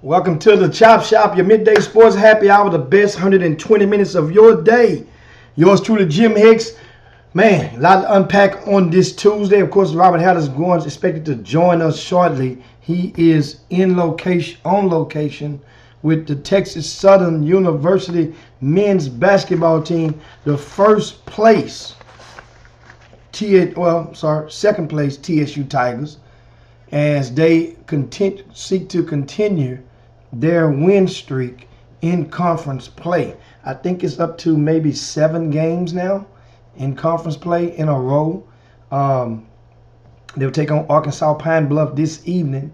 Welcome to the Chop Shop, your midday sports happy hour, the best 120 minutes of your day. Yours truly, Jim Hicks. Man, a lot to unpack on this Tuesday. Of course, Robert Hallis is expected to join us shortly. He is on location with the Texas Southern University men's basketball team, the second place TSU Tigers, as they seek to continue their win streak in conference play. I think it's up to maybe 7 games now in conference play in a row. They'll take on Arkansas Pine Bluff this evening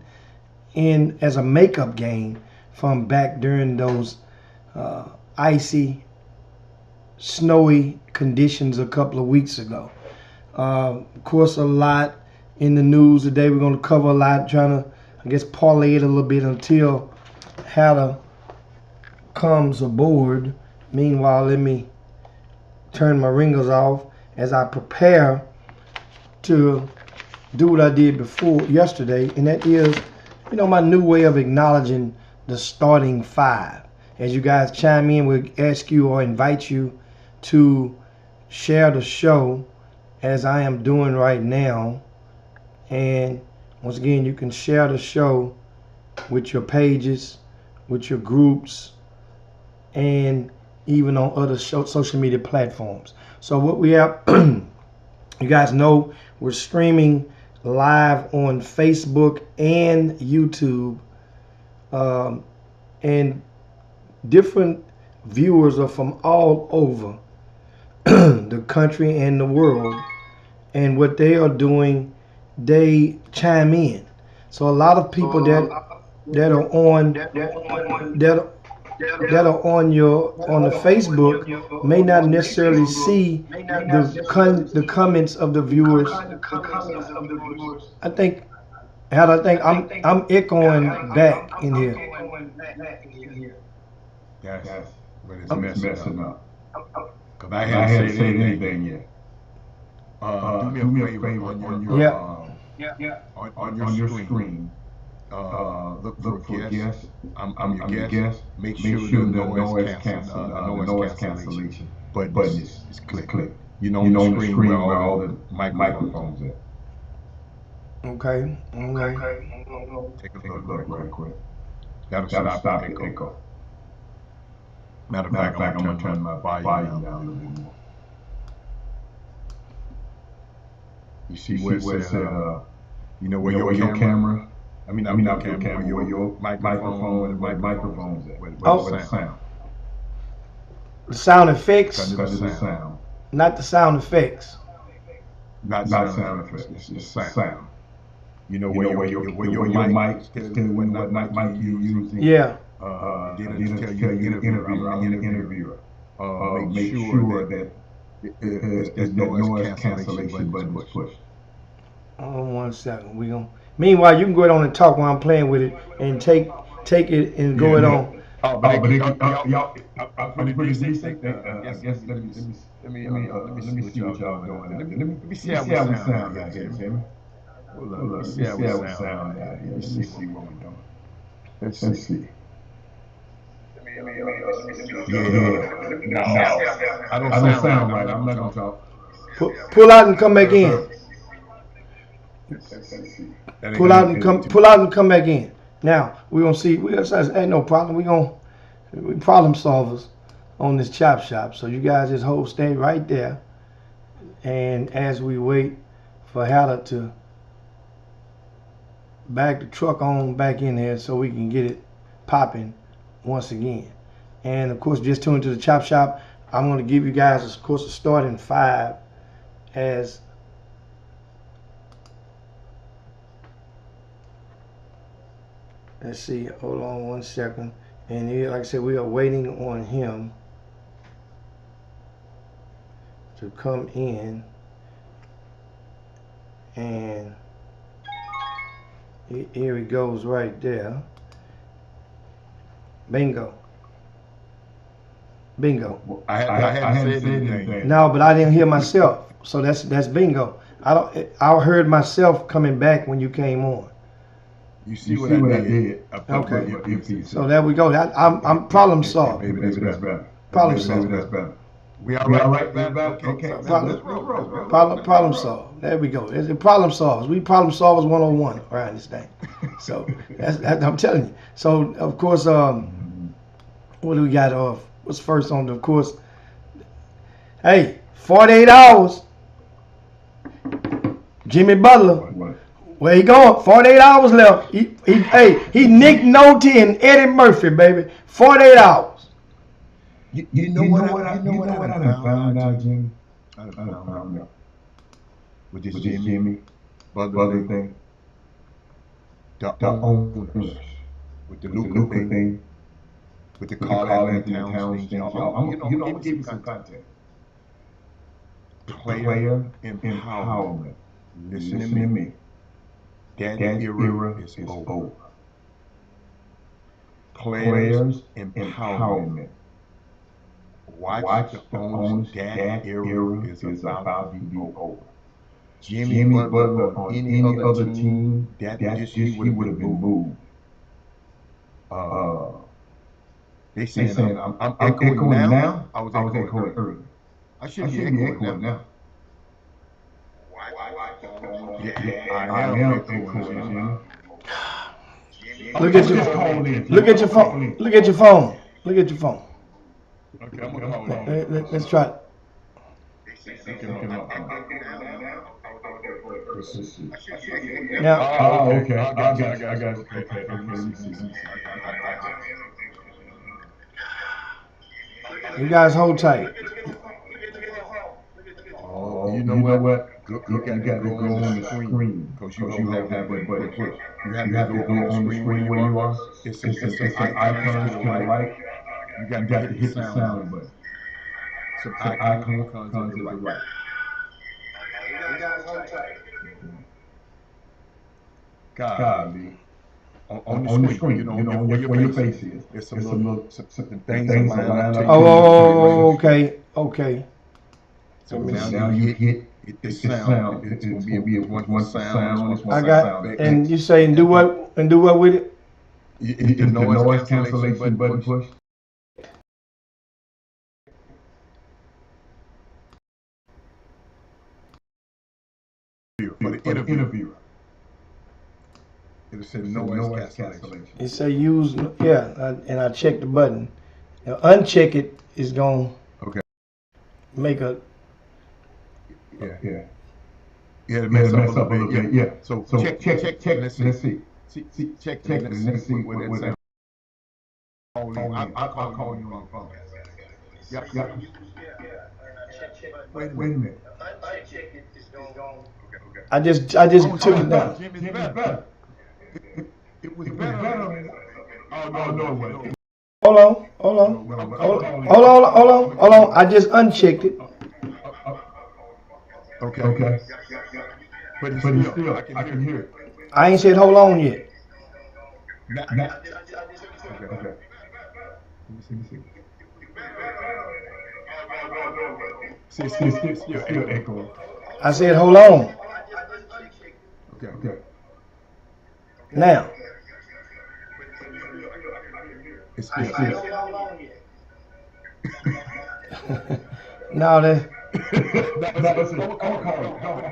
as a makeup game from back during those icy, snowy conditions a couple of weeks ago. Of course, a lot in the news today. We're going to cover a lot, trying to, parlay it a little bit until Hatter comes aboard. Meanwhile, let me turn my ringers off as I prepare to do what I did yesterday, and that is, my new way of acknowledging the starting five. As you guys chime in, we'll ask you or invite you to share the show as I am doing right now. And once again, you can share the show with your pages, with your groups, and even on other social media platforms. So what we have, you guys know, we're streaming live on Facebook and YouTube, and different viewers are from all over the country and the world. And what they are doing, they chime in. So a lot of people that are on the Facebook may not necessarily see the comments of the viewers. I think I'm echoing back in here. Yes, but it's messing up. Cause I haven't said anything yet. Do me a favor on your screen. Look for guest. I'm your guest. Make sure the noise cancellation button is clicked. On the screen where all the microphones at. Okay. Take a look right quick. That'll stop the echo. Matter of fact, I'm gonna turn my volume down a little bit more. You see where it says, where your camera. I mean, not your camera, where your microphones at. Where the sound. The sound effects. Because it's sound. Not the sound effects. Not sound effects. It's sound. Where your mic is, what mic you using. Yeah. Then tell you I'm an interviewer. Make sure that that noise cancellation button is pushed. Oh, 1 second. Meanwhile, you can go ahead on and talk while I'm playing with it, and take it and go it on. Y'all, I'm pretty decent. I guess let me see what y'all doing. Let me see how we sound out here, Jimmy. Let me see how we sound out here. Let's see what we're doing. Let's see. No, I don't sound right. I'm not gonna talk. Pull out and come back in. Pull out and come back in. Now we're gonna see. Ain't no problem. We problem solvers on this Chop Shop. So you guys just stay right there, and as we wait for Hatter to back the truck on back in there, so we can get it popping once again. And of course, just tune into the Chop Shop. I'm going to give you guys, of course, a starting five as let's see. Hold on 1 second. And here, like I said, we are waiting on him to come in, and here he goes right there. Bingo. I hadn't said anything. No, but I didn't hear myself, so that's bingo. I heard myself coming back when you came on. You see what I did? Okay. earpiece. So there we go. I'm problem solved. Maybe that's better. Problem solved. Maybe that's better. We all right? Okay. Problem solved. There we go. It's a problem solvers. We problem solvers 101 around this thing. So that's I'm telling you. So of course, what do we got? What's first on? Of course. Hey, 48 hours. Jimmy Butler. Where he going? 48 hours left. He Nick Nolte and Eddie Murphy, baby. 48 hours. You know what I found out, Jimmy? I found out with this Jimmy Butler thing. The owners with the Luka thing, with the Carl Anthony Towns thing. I'm gonna give you some context. Player empowerment. Listen to me. That era is over. Players empowerment. Watch the owners. That era is about to be over. Jimmy Butler on any other team, he would have been moved. They saying I'm echoing now. I was echoing earlier. I should be echoing now. Yeah, I am echoing. Look at your phone. Look at your phone. Look at your phone. Look at your phone. Okay, I'm gonna call it. Let's try it. Yeah. Oh, okay. I got you. You guys hold tight. Oh, you know what? You got to go on the screen because you have that button push. You have to go on the screen where you are. It's an icon to the right. You got to hit the sound button. Some icons to the right. God, on the screen, you know where your face is. There's some things that line up. Oh, okay. So now you hit the sound. It's gonna be one sound. I got. And you say and do what with it? The noise cancellation button push. For the interviewer. It said noise cancellation. It say use, and I check the button. Now uncheck it is gonna make a. Yeah, to mess up a little bit. Yeah. So check. Let's see. Check. Let's see what that sound. I'll call you on the phone. Yep. Wait a minute. I just took it down. Jimmy's better. It was better. Oh no. Hold on. I just unchecked it. Okay. But it's still, I can hear it. I ain't said hold on yet. Okay. Let me see. Still echo. I said hold on. Okay. Now. It's still. Now that.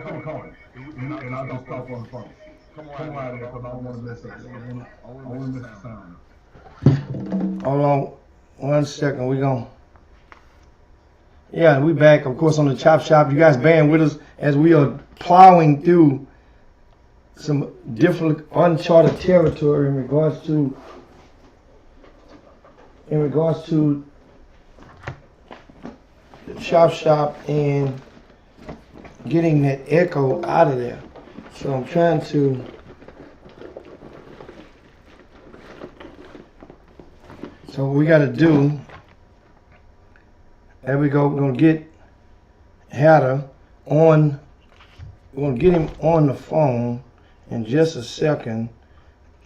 I'm calling. And I'll just talk on the phone. Come on, because I don't want to mess up. I want to miss the sound. Hold on 1 second. We back, of course, on the Chop Shop. You guys bearing with us as we are plowing through some different uncharted territory in regards to the Chop Shop and getting that echo out of there. So I'm trying to so what we got to do, there we go, we're going to get Hatter on, we're going to get him on the phone in just a second,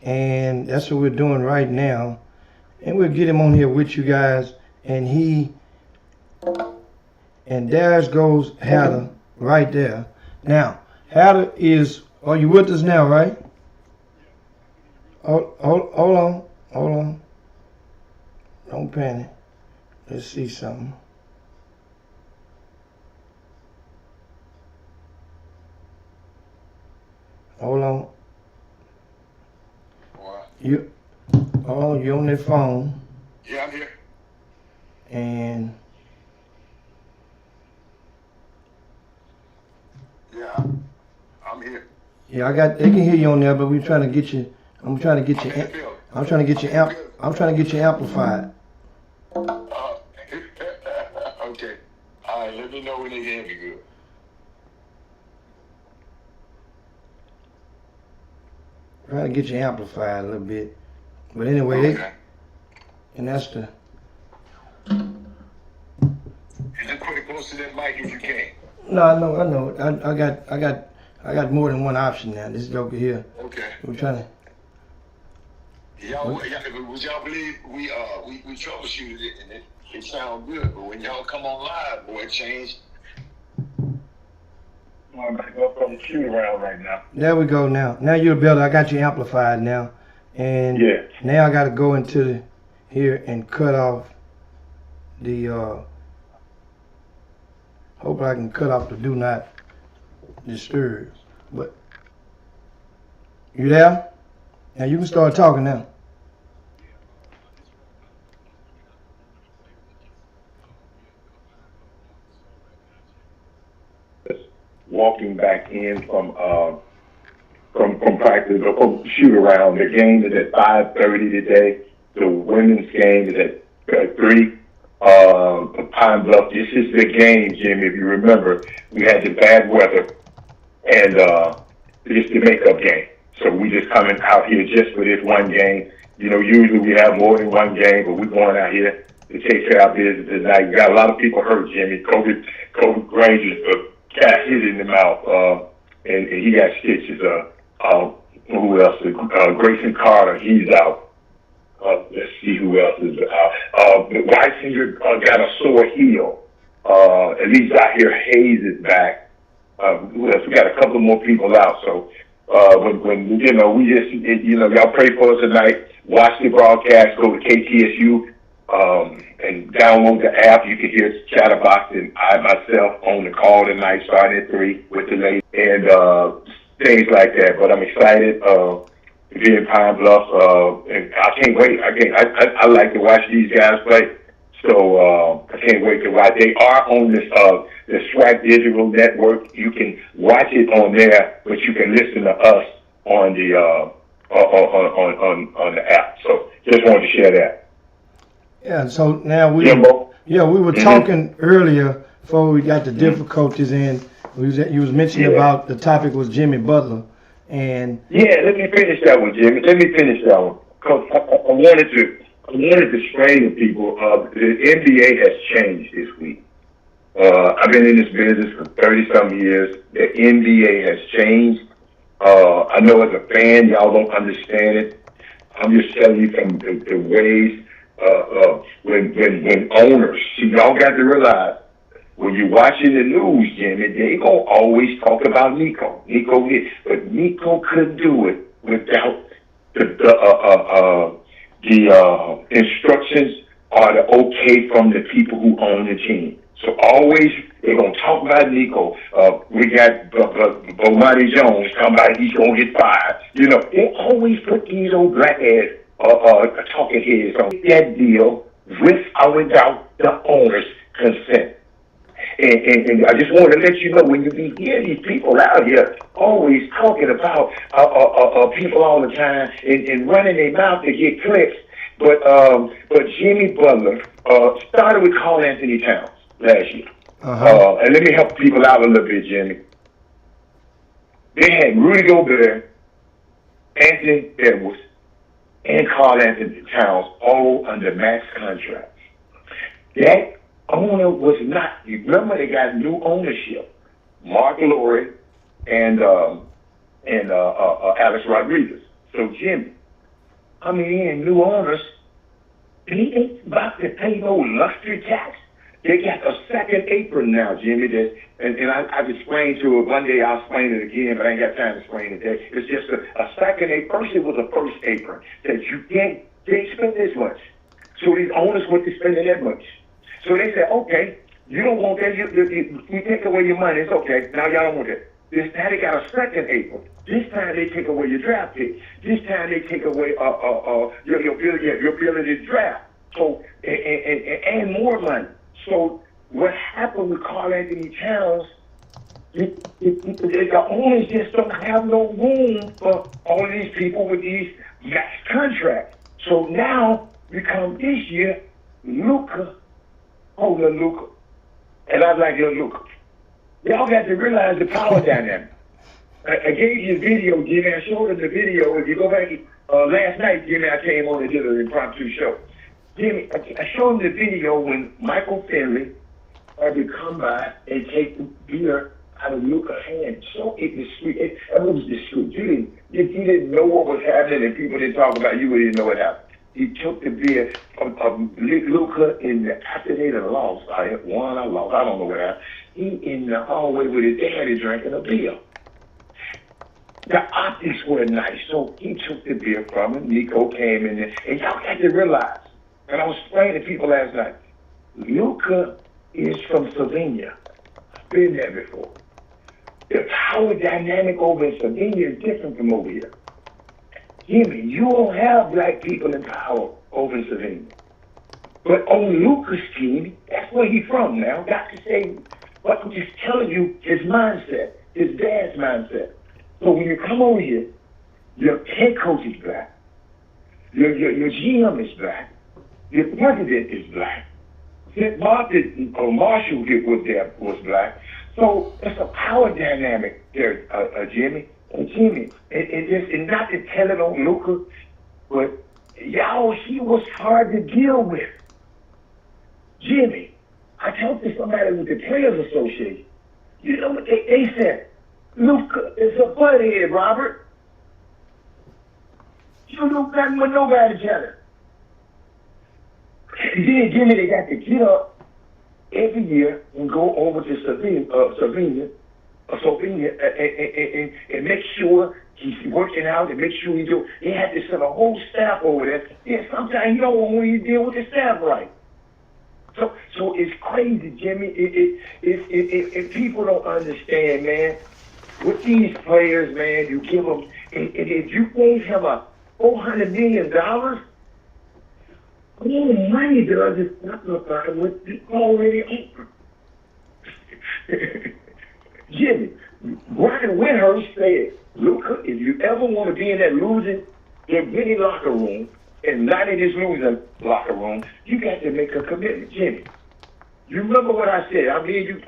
and that's what we're doing right now, and we'll get him on here with you guys, and there goes Hatter right there. Now, Hatter are you with us now, right? hold on. Don't panic. Let's see something. Hold on. What? You on their phone. Yeah, I'm here. And Yeah, I'm here. yeah, they can hear you on there, but we're trying to get you. I'm trying to get you. I'm in the building. I'm trying to get you I'm trying to get you amplified. Okay. All right, let me know when they hear me good. Trying to get you amplified a little bit. But anyway, Okay. and that's the. And just put it close to that mic if you can. No, I know. I got more than one option now. This joker here. Okay. We're trying to. Would y'all believe we troubleshooted it and it sound good, but when y'all come on live, boy, it changed. I'm back up from the shoot around right now. There we go now. Now you're better. I got you amplified now. And yeah. Now I got to go into here and cut off the, hope I can cut off the do not disturb. But, you there? Now you can start talking now. Walking back in from practice or from shoot around. The game is at 5:30 today. The women's game is at 3. Pine Bluff. This is the game, Jim. If you remember, we had the bad weather and it's the makeup game. So we just coming out here just for this one game. You know, usually we have more than one game, but we're going out here to take care of our business tonight. We got a lot of people hurt, Jimmy. Kobe Granger's cat hit in the mouth, and he got stitches. Who else? Grayson Carter, he's out. Let's see who else is out. Weisinger got a sore heel. At least I hear Hayes is back. Who else? We got a couple more people out. So when you know, we just y'all pray for us tonight. Watch the broadcast. Go to KTSU. And download the app. You can hear Chatterbox and I myself on the call tonight, starting at 3 with the lady and things like that. But I'm excited to be in Pine Bluff, and I can't wait. I like to watch these guys play, so I can't wait to watch. They are on this the SWAC Digital Network. You can watch it on there, but you can listen to us on the on the app. So just wanted to share that. Yeah, so now we were Mm-hmm. talking earlier before we got the difficulties in. You was mentioning about the topic was Jimmy Butler, and let me finish that one, Jimmy. Let me finish that one because I wanted to explain to people the NBA has changed this week. I've been in this business for 30-some years. The NBA has changed. I know as a fan, y'all don't understand it. I'm just telling you from the ways. When owners, see, y'all got to realize when you're watching the news, Jimmy, they gonna always talk about Nico. But Nico couldn't do it without the instructions or the okay from the people who own the team. So always they're gonna talk about Nico. We got Bomani Jones talking about he's gonna get fired. You know, they always put these old black ass talking heads on that deal with or without the owner's consent. And I just want to let you know when you be hearing these people out here always talking about people all the time and running their mouth to get clicks. But Jimmy Butler started with Karl Anthony Towns last year. And let me help people out a little bit, Jimmy. They had Rudy Gobert, Anthony Edwards, and Karl Anthony Towns all under max contracts. That owner was not. You remember they got new ownership, Mark Lowry and Alex Rodriguez. So Jimmy, I mean, new owners, he ain't about to pay no luster tax They got a second apron now, Jimmy. And I've explained to it one day. I'll explain it again, but I ain't got time to explain it today. It's just a second apron. First, it was a first apron that you can't spend this much. So these owners went to spending that much. So they said, okay, you don't want that. You take away your money. It's okay. Now y'all don't want that. This time they got a second apron. This time they take away your draft pick. This time they take away your ability to draft. So and more money. So what happened with Karl Anthony Towns? The owners just don't have no room for all of these people with these max contracts. So now we come this year, Luka, Luka, and I like your Luka. Y'all got to realize the power dynamic. I gave you a video, Jimmy. I showed him the video. If you go back last night, Jimmy, I came on and did an impromptu show. Jimmy, I showed him the video when Michael Finley had to come by and take the beer out of Luka's hand. So it was discreet. You didn't know what was happening, and people didn't talk about you. Didn't know what happened. He took the beer from Luka in the after they lost. I won, I lost. I don't know what happened. He in the hallway with his daddy drinking a beer. The optics were nice, so he took the beer from him. Nico came in there, and y'all got to realize. And I was explaining to people last night. Luka is from Slovenia. I've been there before. The power dynamic over in Slovenia is different from over here. Jimmy, you don't have black people in power over in Slovenia. But on Luka's team, that's where he's from now. Not to say, but I'm just telling you his mindset, his dad's mindset. So when you come over here, your head coach is black. Your GM is black. Your president is black. Marshall was black. So it's a power dynamic there, Jimmy. And Jimmy, and not to tell it on Luka, but y'all, he was hard to deal with. Jimmy, I talked to somebody with the Players Association. You know what they said? Luka is a butthead, Robert. You don't know nothing with nobody together. And then Jimmy, they got to get up every year and go over to Slovenia, and make sure he's working out and make sure he do. They had to send a whole staff over there. Yeah, sometimes you don't want to deal with the staff right. So it's crazy, Jimmy. If people don't understand, man, with these players, man, you give them, and if you gave him a $400 million, all the money does is not about what you already own. Jimmy, Brian Windhurst said, Luka, if you ever want to be in that losing, winning locker room, and not in this losing locker room, you got to make a commitment, Jimmy. You remember what I said? I mean,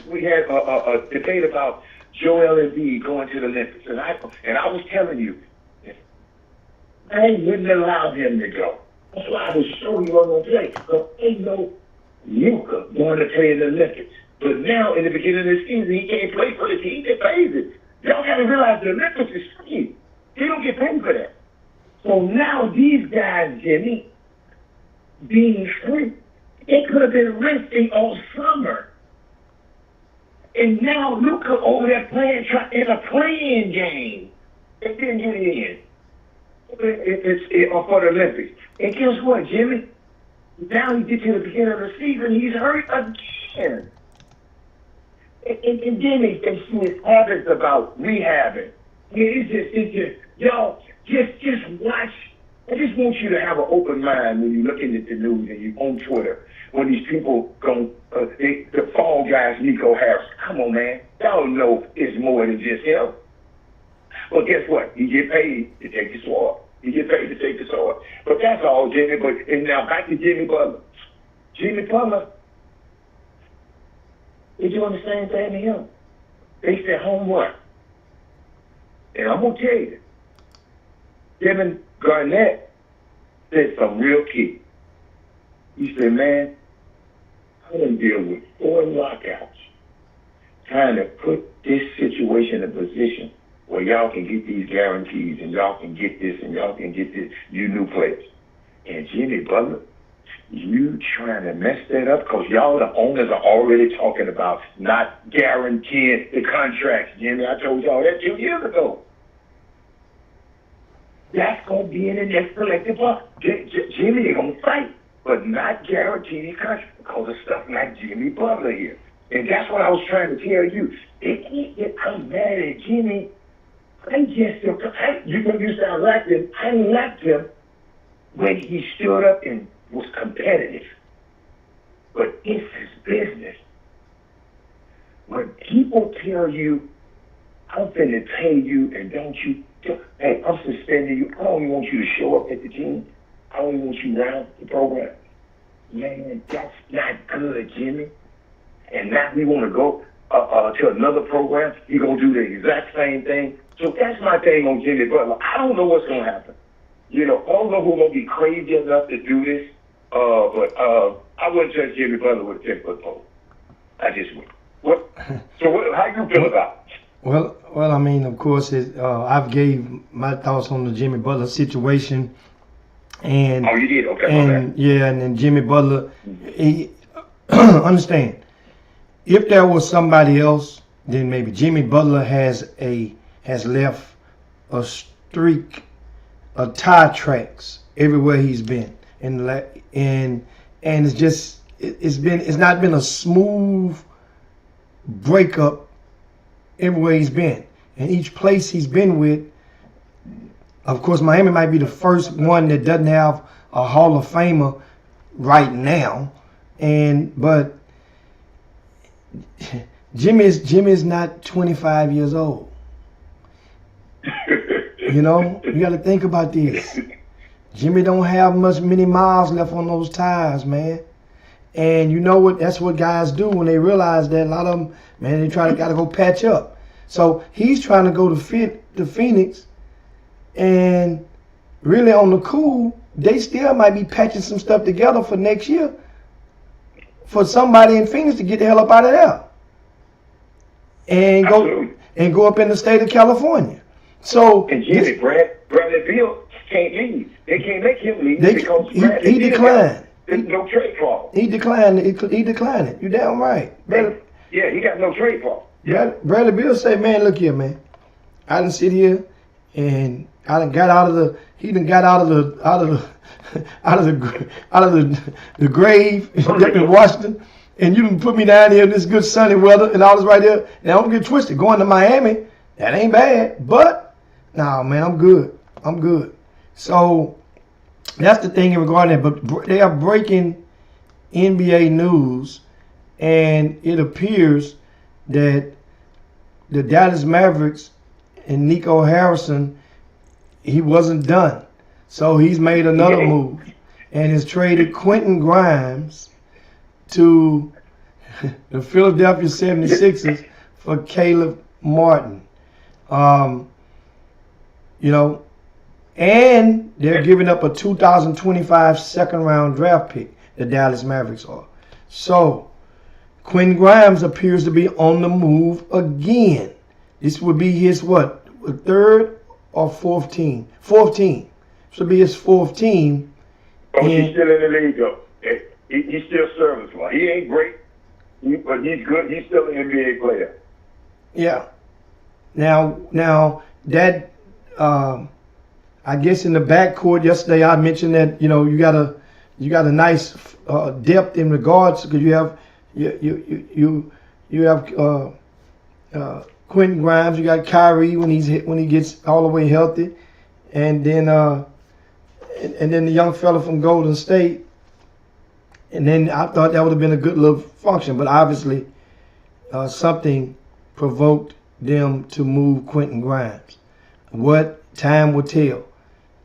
we had a debate about Joel Embiid going to the Olympics, and I was telling you, I wouldn't allow him to go. That's why I was sure he wasn't going to play. Because ain't no Luka going to play in the Olympics. But now, in the beginning of the season, he can't play for the team that pays it. Y'all got to realize the Olympics is free. They don't get paid for that. So now these guys, Jimmy, being free, they could have been resting all summer. And now Luka over there playing in a playing game. They didn't get in. It's for the Olympics. And guess what, Jimmy? Now you get to the beginning of the season, he's hurt again. And Jimmy, they see his habits about rehabbing. I mean, it's just, y'all, just watch. I just want you to have an open mind when you're looking at the news and you're on Twitter. When these people go, the fall guys, Nico Harris. Come on, man. Y'all know it's more than just him. Well, guess what? You get paid to take the sword. You get paid to take the sword. But that's all, Jimmy. And now back to Jimmy Butler. Jimmy Butler, they're doing the same thing to him. They said homework. And I'm going to tell you, Kevin Garnett said some real key. He said, man, I done deal with 4 lockouts trying to put this situation in a position where y'all can get these guarantees and y'all can get this and y'all can get this, you new players. And Jimmy Butler, You trying to mess that up because y'all, the owners, are already talking about not guaranteeing the contracts, Jimmy. I told y'all that 2 years ago. That's going to be in the next collective bargaining. Jimmy, they're going to fight, but not guarantee these contracts because of stuff like Jimmy Butler here. And that's what I was trying to tell you. I'm mad at Jimmy. You sound like him. I liked him when he stood up and was competitive. But it's his business. When people tell you, I'm finna pay you and don't you, hey, I'm suspending you. I don't even want you to show up at the team. I don't even want you around the program. Man, that's not good, Jimmy. And now we want to go to another program. You're going to do the exact same thing. So that's my thing on Jimmy Butler. I don't know what's going to happen. You know, I don't know who's going to be crazy enough to do this. But I wouldn't touch Jimmy Butler with a 10-foot pole. I just would. How you feel about it? Well, I mean, of course, I've gave my thoughts on the Jimmy Butler situation, and you did, okay, and yeah, and then Jimmy Butler, he, understand, if there was somebody else, then maybe Jimmy Butler has left a streak of tire tracks everywhere he's been, and it's not been a smooth breakup everywhere he's been. And each place he's been with, of course, Miami might be the first one that doesn't have a Hall of Famer right now. But Jimmy's not 25 years old. You know, you got to think about this. Jimmy don't have many miles left on those tires, man. And you know what? That's what guys do when they realize that a lot of them, man, they gotta go patch up. So he's trying to go to Phoenix, and really on the cool, they still might be patching some stuff together for next year for somebody in Phoenix to get the hell up out of there and go up in the state of California. So and Jimmy, Bradley Beal can't leave. They can't make him leave because he declined. There's no trade clause. He declined it. You damn right. Yeah, he got no trade clause. Yeah. Bradley Beal say, man, look here, man. I done sit here and I done got out of the grave up in Washington, and you done put me down here in this good sunny weather and all this right there. And I don't get twisted. Going to Miami, that ain't bad. But nah, man, I'm good. So that's the thing in regard to that. But they are breaking NBA news, and it appears that the Dallas Mavericks and Nico Harrison, he wasn't done. So he's made another move and has traded Quentin Grimes to the Philadelphia 76ers for Caleb Martin. You know, and they're giving up a 2025 second-round draft pick, the Dallas Mavericks are. So Quentin Grimes appears to be on the move again. This would be his, third or fourth team? Fourth team. This would be his fourth team. Oh, he's still in the league, though. He's still serviceable. He ain't great, but he's good. He's still an NBA player. Yeah. Now that, I guess in the backcourt yesterday, I mentioned that, you know, you got a nice depth in regards, because you have Quentin Grimes, you got Kyrie when he gets all the way healthy, and then the young fella from Golden State, and then I thought that would have been a good little function, but obviously something provoked them to move Quentin Grimes. What? Time will tell.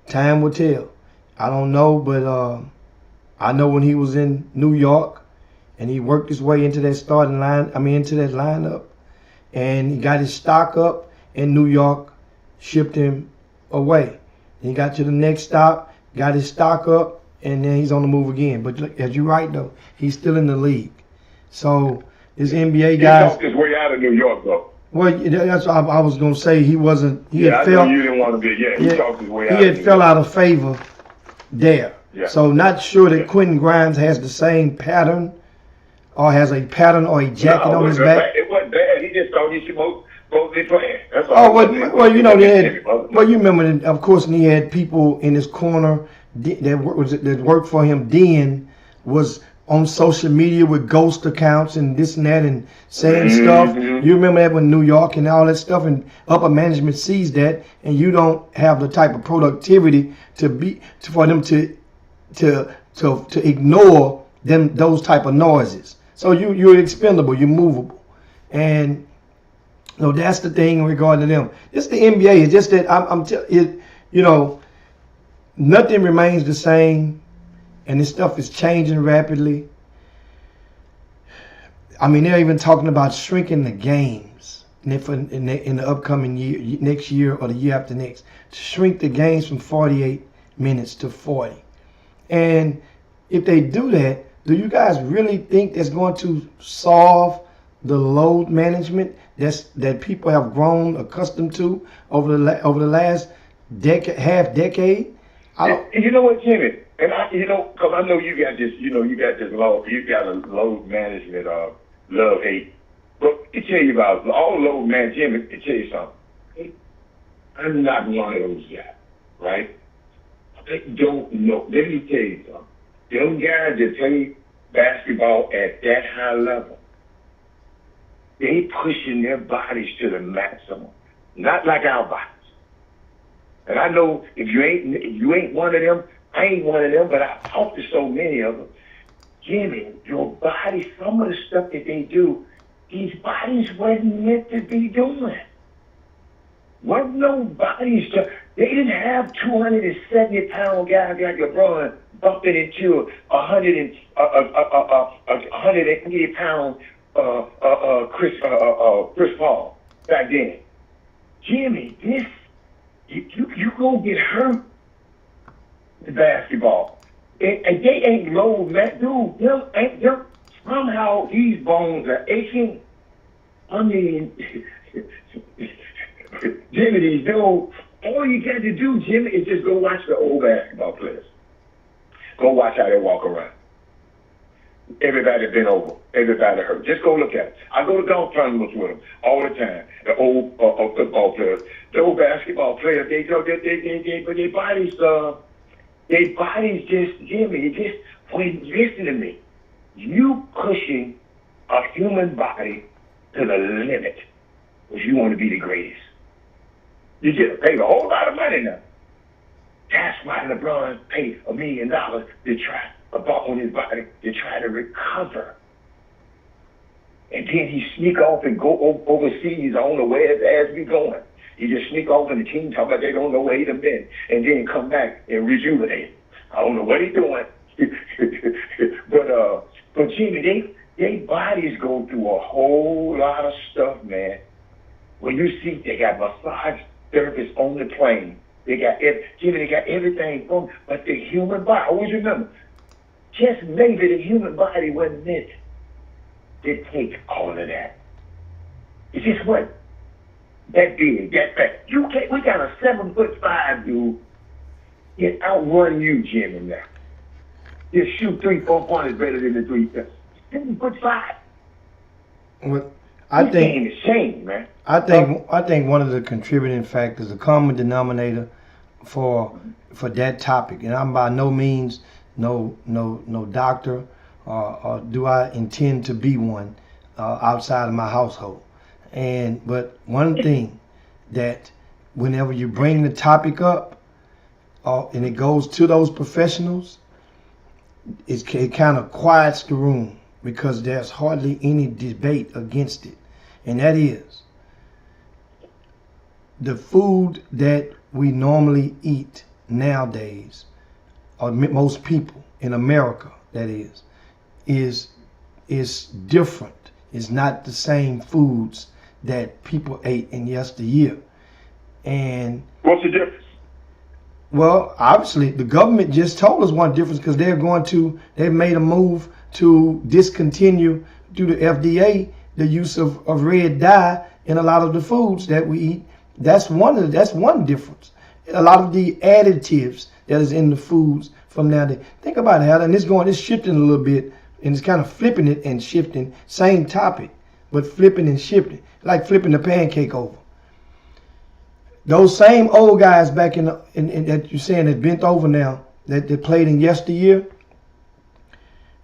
Time will tell. I don't know, but I know when he was in New York and he worked his way into that into that lineup, and he got his stock up, and New York shipped him away. He got to the next stop, got his stock up, and then he's on the move again. But look, as you're right, though, he's still in the league. So this NBA guy. He talked his way out of New York, though. Well, that's what I was going to say. He wasn't. I know you didn't want to be. Yeah, he talked his way out. He had fell out of favor there. Yeah. So not sure that Quentin Grimes has the same pattern, or has a pattern or a jacket on his back. It wasn't bad. He just thought he should both be playing. That's all. Well, you know, you remember, of course, and he had people in his corner that worked for him. Then was on social media with ghost accounts and this and that and saying stuff. You remember that when New York and all that stuff, and upper management sees that, and you don't have the type of productivity for them to ignore those type of noises. So you're expendable, you're movable, and so that's the thing regarding them. It's the NBA. It's just that nothing remains the same, and this stuff is changing rapidly. I mean, they're even talking about shrinking the games in the upcoming year, next year or the year after next, to shrink the games from 48 minutes to 40. And if they do that, do you guys really think that's going to solve the load management that people have grown accustomed to over the last half decade? You know what, Jimmy? And because I know you got this, you got a load management love hate. But I tell you about all load management. I tell you something. I'm not one of those guys, right? I don't know. Let me tell you something. Them guys that play basketball at that high level, they pushing their bodies to the maximum, not like our bodies. And I know if you ain't one of them, I ain't one of them, but I've talked to so many of them. Jimmy, your body, some of the stuff that they do, these bodies wasn't meant to be doing. Wasn't no bodies they didn't have 270-pound guys like LeBron bumping into 180-pound Chris Paul back then. Jimmy, you gonna get hurt in basketball. And they ain't low, man. Dude, them somehow these bones are aching. I mean, Jimmy, these dudes, all you got to do, Jimmy, is just go watch the old basketball players. Go watch how they walk around. Everybody been over. Everybody hurt. Just go look at it. I go to golf tournaments with them all the time. The old football players, the old basketball players, they bodies just, Jimmy, listen to me. You pushing a human body to the limit if you want to be the greatest. You get paid a whole lot of money now. That's why LeBron paid $1 million to try on his body to try to recover. And then he sneak off and go overseas. I don't know where his ass be going. He just sneak off and the team talk about they don't know where he done been, and then come back and rejuvenate. I don't know what he doing. But Jimmy, they bodies go through a whole lot of stuff, man. When you see they got massage therapists on the plane, they got everything from, but the human body, always remember, just maybe the human body wasn't meant to take all of that. It just wasn't that big, that fat. We got a 7'5" dude. It outrun you, Jimmy, now. Just shoot 3-4 pointers better than the 3 pointers. 7'5". Well, I think it's shame, man. I think one of the contributing factors, the common denominator for that topic, and I'm by no means no doctor, or do I intend to be one outside of my household. But one thing that whenever you bring the topic up, and it goes to those professionals, it kind of quiets the room because there's hardly any debate against it. And that is the food that we normally eat nowadays, or most people in America, that is different. It's not the same foods that people ate in yesteryear. And what's the difference? Well, obviously, the government just told us one difference because they've made a move to discontinue through the FDA the use of red dye in a lot of the foods that we eat. That's one difference. A lot of the additives that is in the foods from now. Think about it, Alan. It's shifting a little bit, and it's kind of flipping it and shifting. Same topic, but flipping and shifting, like flipping the pancake over. Those same old guys back in that you're saying that bent over now, that played in yesteryear.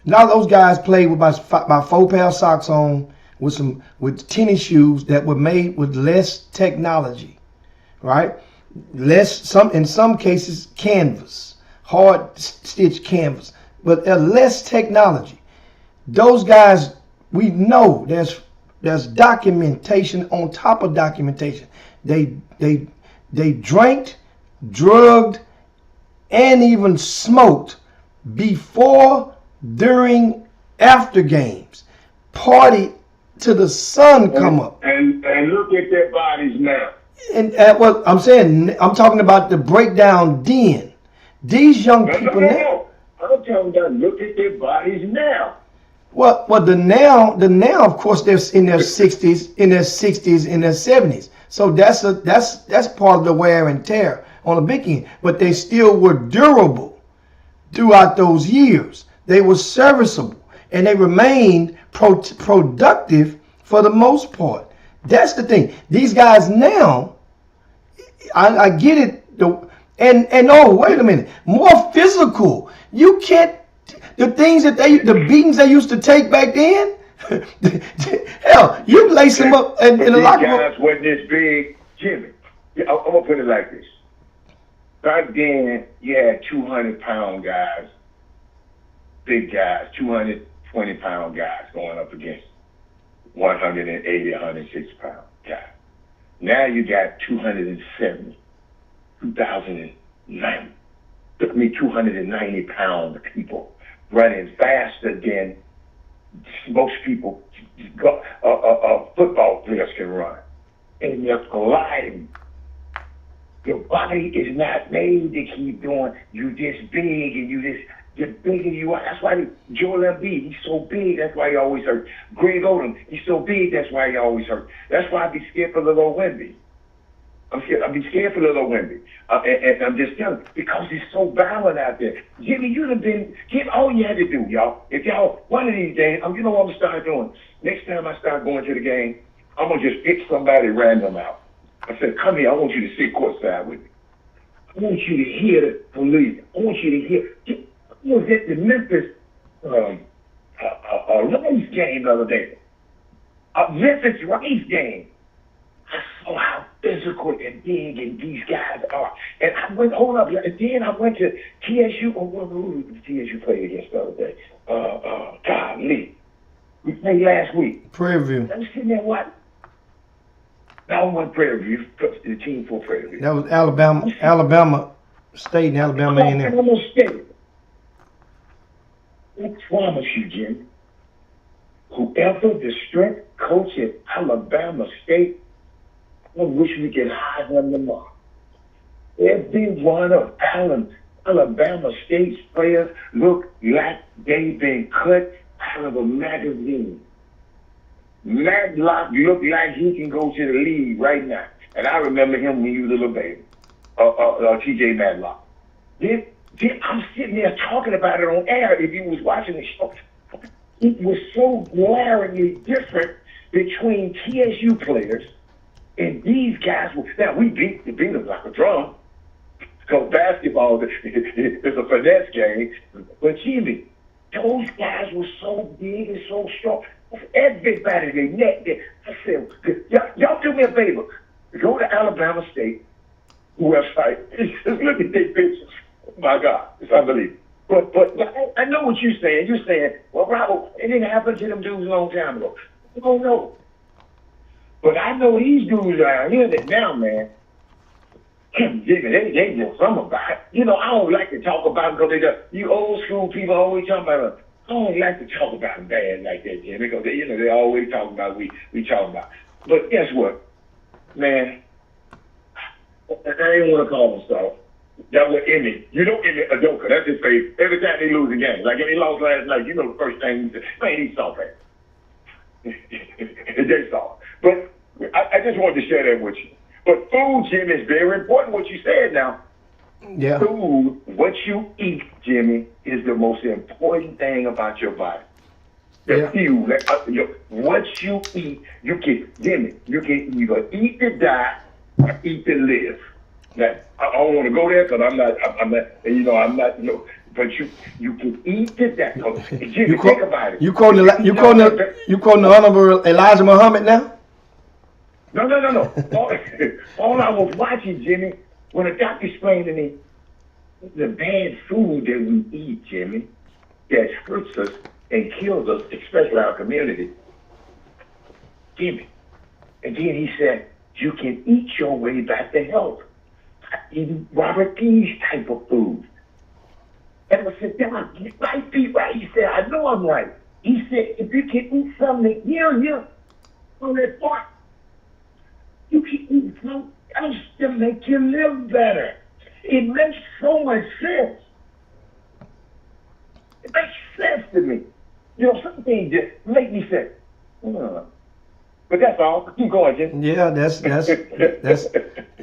Now those guys played with about 4 pair of socks on, with tennis shoes that were made with less technology, right? In some cases canvas, hard stitch canvas, but less technology. Those guys, we know there's documentation on top of documentation. They drank, drugged, and even smoked before, during, after games. Party to the sun come up. And look at their bodies now. And what I'm saying, I'm talking about the breakdown then. These young people now. No. I'm talking about look at their bodies now. Well, the now, of course, they're in their 60s, in their 70s. So that's part of the wear and tear on the big end. But they still were durable throughout those years. They were serviceable, and they remained productive for the most part. That's the thing. These guys now, I get it. And oh, wait a minute, more physical. You can't. The things the beatings they used to take back then. Hell, you lace them up in a locker room. These guys wasn't this big, Jimmy. I'm gonna put it like this. Back then, you had 200-pound guys, big guys, 220-pound guys going up against 180, 160-pound guys. Now you got 270, 290-pound people running faster than most people, football players can run. And you're colliding. Your body is not made to keep doing. You just big and you're bigger you are. That's why Joel Embiid, he's so big, that's why he always hurt. Greg Odom, he's so big, that's why he always hurt. That's why I be scared for little Wemby. I'd be scared for little Wemby. And I'm just telling you, because it's so violent out there. Jimmy, you'd have been, all you had to do, y'all, if y'all, one of these days, you know what I'm going to start doing? Next time I start going to the game, I'm going to just pick somebody random out. I said, come here, I want you to sit courtside with me. I want you to hear the police. I want you to hear. I was at the Memphis Rice game the other day. A Memphis Rice game. I saw how physical and big and these guys are. And I went, hold up, and then I went to TSU, or who did TSU play against the other day? Golly. We played last week. Prairie View. I was sitting there, what? That one Prairie View, the team for Prairie View. That was Alabama State and Alabama A&M. Alabama State. I promise you, Jim, whoever the strength coach at Alabama State, I wish we could hide them tomorrow. Every one of Alabama State's players look like they've been cut out of a magazine. Matlock looked like he can go to the league right now. And I remember him when he was a little baby. T.J. Matlock. I'm sitting there talking about it on air if you was watching the show. It was so glaringly different between TSU players and these guys. Now, we beat them like a drum. Because basketball is a finesse game. But Jimmy, those guys were so big and so strong. Everybody, they net there. I said, y'all do me a favor. Go to Alabama State website. Just look at their pictures. Oh my God, it's unbelievable. But I know what you're saying. You're saying, well, Bravo, it didn't happen to them dudes a long time ago. I don't know. But I know these dudes around here that now, man, they know something about it. You know, I don't like to talk about them because you old school people always talking about them. I don't like to talk about them bad like that, Jim, because they always talking about we talking about. But guess what, man? I ain't want to call them soft. That was Emmy. You know Emmy a joker. That's his face. Every time they lose a game, like if he lost last night, you know the first thing he said, man, he's soft. They soft. But I just wanted to share that with you. But food, Jim, is very important. What you said now. Yeah. Food, what you eat, Jimmy, is the most important thing about your body. The Yeah. fuel, what you eat, you can either eat to die or eat to live. Now, I don't want to go there because I'm not, I'm not, but you can eat to die. Jimmy, think about it. You quoting the Honorable Elijah Muhammad now? No. All I was watching, Jimmy, when the doctor explained to me the bad food that we eat, Jimmy, that hurts us and kills us, especially our community. Jimmy. And then he said, you can eat your way back to health. Eating Robert D's type of food. And I said, Doc, you might be right. He said, I know I'm right. He said, if you can eat something here on that part, you can eat something else to make you live better. It makes so much sense. It makes sense to me. Some things just make me say, but that's all. Keep going, Jim. Yeah, that's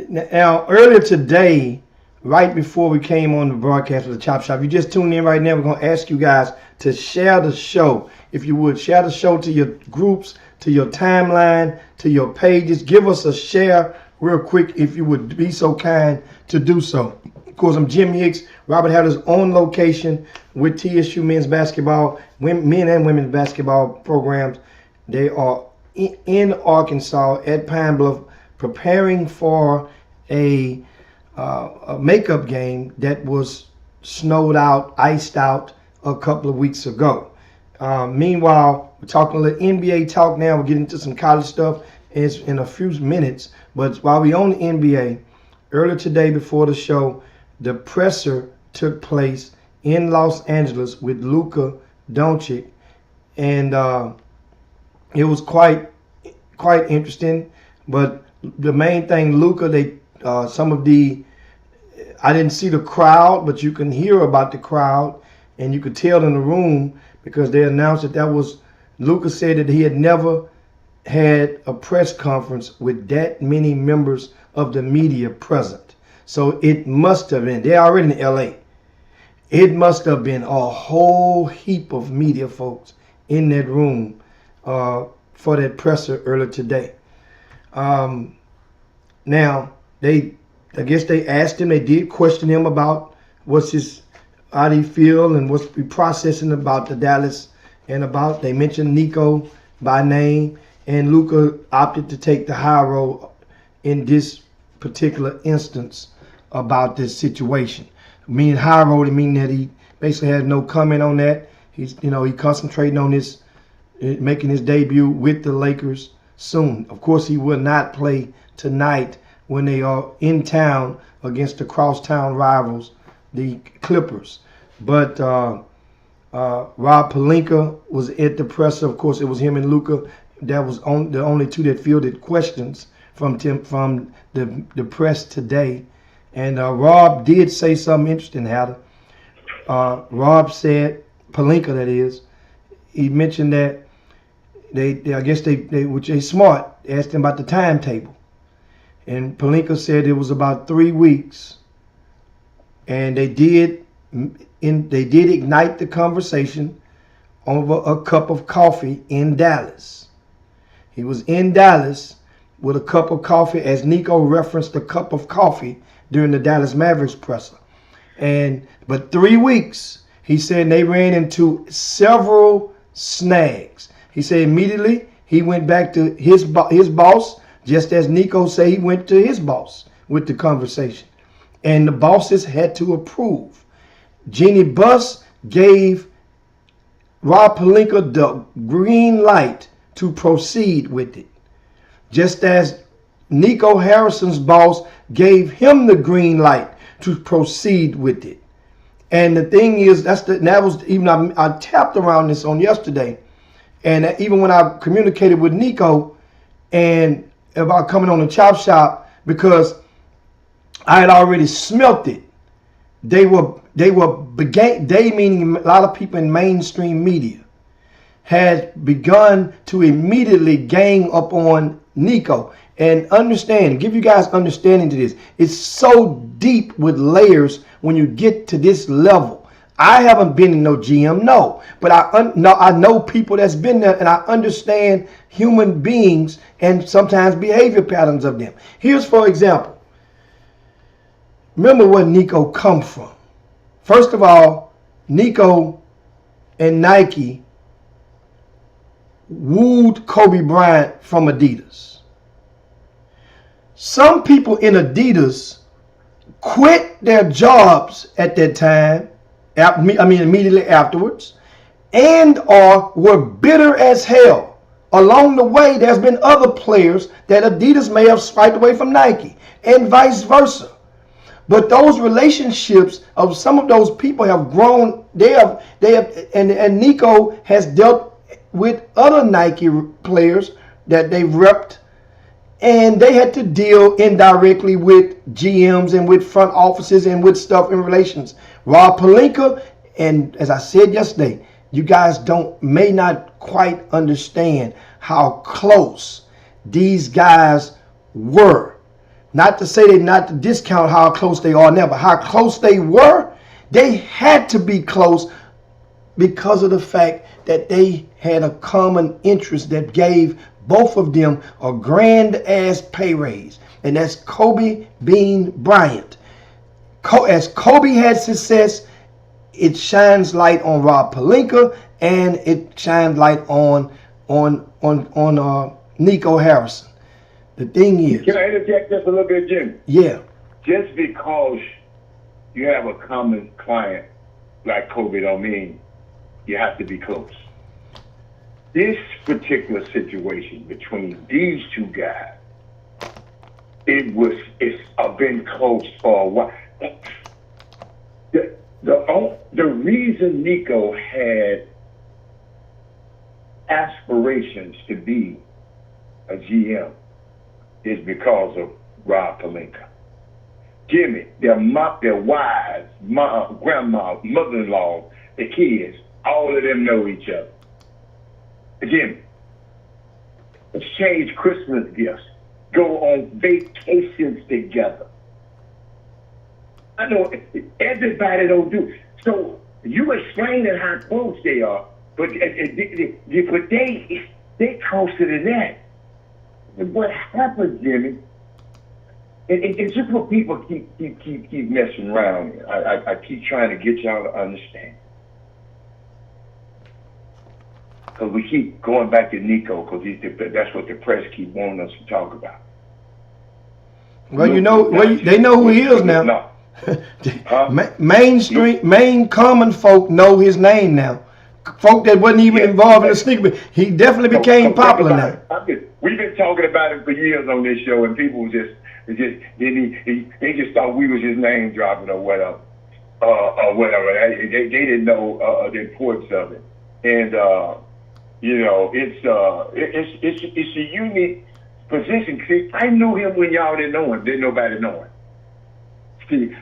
now earlier today, right before we came on the broadcast with the Chop Shop. You just tuned in right now. We're gonna ask you guys to share the show. If you would share the show to your groups, to your timeline, to your pages. Give us a share real quick if you would be so kind to do so. Of course, I'm Jim Hicks. Robert had his own location with TSU men's basketball, men and women's basketball programs. They are in Arkansas at Pine Bluff preparing for a makeup game that was snowed out, iced out a couple of weeks ago. Meanwhile, we're talking a little NBA talk now. We're getting into some college stuff in a few minutes. But while we're on the NBA, earlier today before the show, the presser took place in Los Angeles with Luka Doncic, and it was quite interesting. But the main thing, Luka, I didn't see the crowd, but you can hear about the crowd, and you could tell in the room because they announced that was Luka said that he had never had a press conference with that many members of the media present. So it must have been, they're already in LA. It must have been a whole heap of media folks in that room for that presser earlier today. Now, I guess they asked him, they did question him about how do you feel and what's he processing about the Dallas and they mentioned Nico by name, and Luka opted to take the high road in this particular instance about this situation. Meaning high road, meaning that he basically had no comment on that. He's he concentrating on making his debut with the Lakers soon. Of course, he will not play tonight when they are in town against the crosstown rivals, the Clippers. But Rob Pelinka was at the presser. Of course, it was him and Luka. That was the only two that fielded questions from the press today. And Rob did say something interesting, Heather. Rob said, Pelinka that is, he mentioned that which is smart, asked him about the timetable. And Pelinka said it was about 3 weeks. And they did ignite the conversation over a cup of coffee in Dallas. He was in Dallas with a cup of coffee, as Nico referenced a cup of coffee during the Dallas Mavericks presser. But 3 weeks, he said they ran into several snags. He said immediately he went back to his boss, just as Nico said he went to his boss with the conversation. And the bosses had to approve. Jeannie Buss gave Rob Pelinka the green light to proceed with it. Just as Nico Harrison's boss gave him the green light to proceed with it. And the thing is, I tapped around this on yesterday. And even when I communicated with Nico and about coming on the Chop Shop, because I had already smelt it. They meaning a lot of people in mainstream media had begun to immediately gang up on Nico. And understand, give you guys understanding to this. It's so deep with layers when you get to this level. I haven't been in no GM, no, but I know people that's been there, and I understand human beings and sometimes behavior patterns of them. Here's for example. Remember where Nico come from. First of all, Nico and Nike wooed Kobe Bryant from Adidas. Some people in Adidas quit their jobs at that time, immediately afterwards, and or were bitter as hell. Along the way, there's been other players that Adidas may have swiped away from Nike, and vice versa. But those relationships of some of those people have grown. And Nico has dealt with other Nike players that they've repped, and they had to deal indirectly with GMs and with front offices and with stuff in relations. Rob Pelinka, and as I said yesterday, you guys may not quite understand how close these guys were. Not to say not to discount how close they are now, but how close they were, they had to be close because of the fact that they had a common interest that gave both of them a grand ass pay raise. And that's Kobe Bean Bryant. As Kobe had success, it shines light on Rob Pelinka, and it shines light on Nico Harrison. The thing is... Can I interject just a little bit, Jim? Yeah. Just because you have a common client like Kobe don't mean you have to be close. This particular situation between these two guys, it's been close for a while. The reason Nico had aspirations to be a GM is because of Rob Pelinka. Jimmy, their wives, grandma, mother-in-law, the kids, all of them know each other. Jimmy, exchange Christmas gifts, go on vacations together. I know everybody don't do. So you explaining how close they are, but they closer than that. And what happens, Jimmy? It's just what people keep messing around. I keep trying to get y'all to understand. Because we keep going back to Nico, because that's what the press keep wanting us to talk about. Well, they know who he is now. Main common folk know his name now. Folk that wasn't even involved in the sneaker, he definitely became popular now. We've been talking about him for years on this show, and people they just thought we was his name dropping or whatever, They didn't know the importance of it, and it's a unique position. See, I knew him when y'all didn't know him. Didn't nobody know him. See,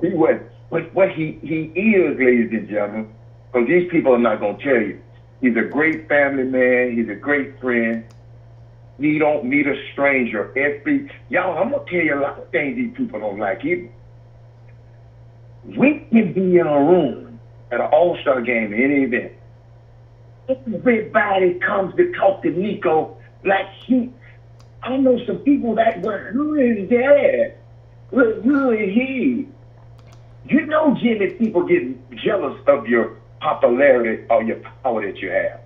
he was what he is, ladies and gentlemen. Because these people are not going to tell you. He's a great family man. He's a great friend. He don't meet a stranger y'all, I'm going to tell you a lot of things these people don't like either. We can be in a room at an all-star game, any event. Everybody comes to talk to Nico like I know some people that were, who is that? Who is he? You know, Jimmy, people get jealous of your popularity or your power that you have.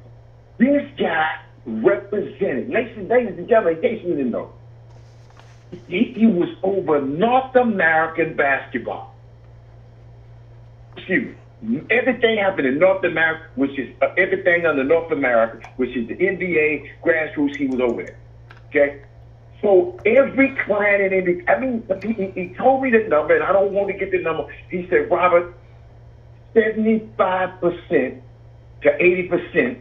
This guy represented, ladies and gentlemen, in case you didn't know, he was over North American basketball. Excuse me. Everything happened in North America, which is everything under North America, which is the NBA, grassroots, he was over there. Okay? So every client in NBA, he told me the number, and I don't want to get the number. He said, Robert, 75% to 80%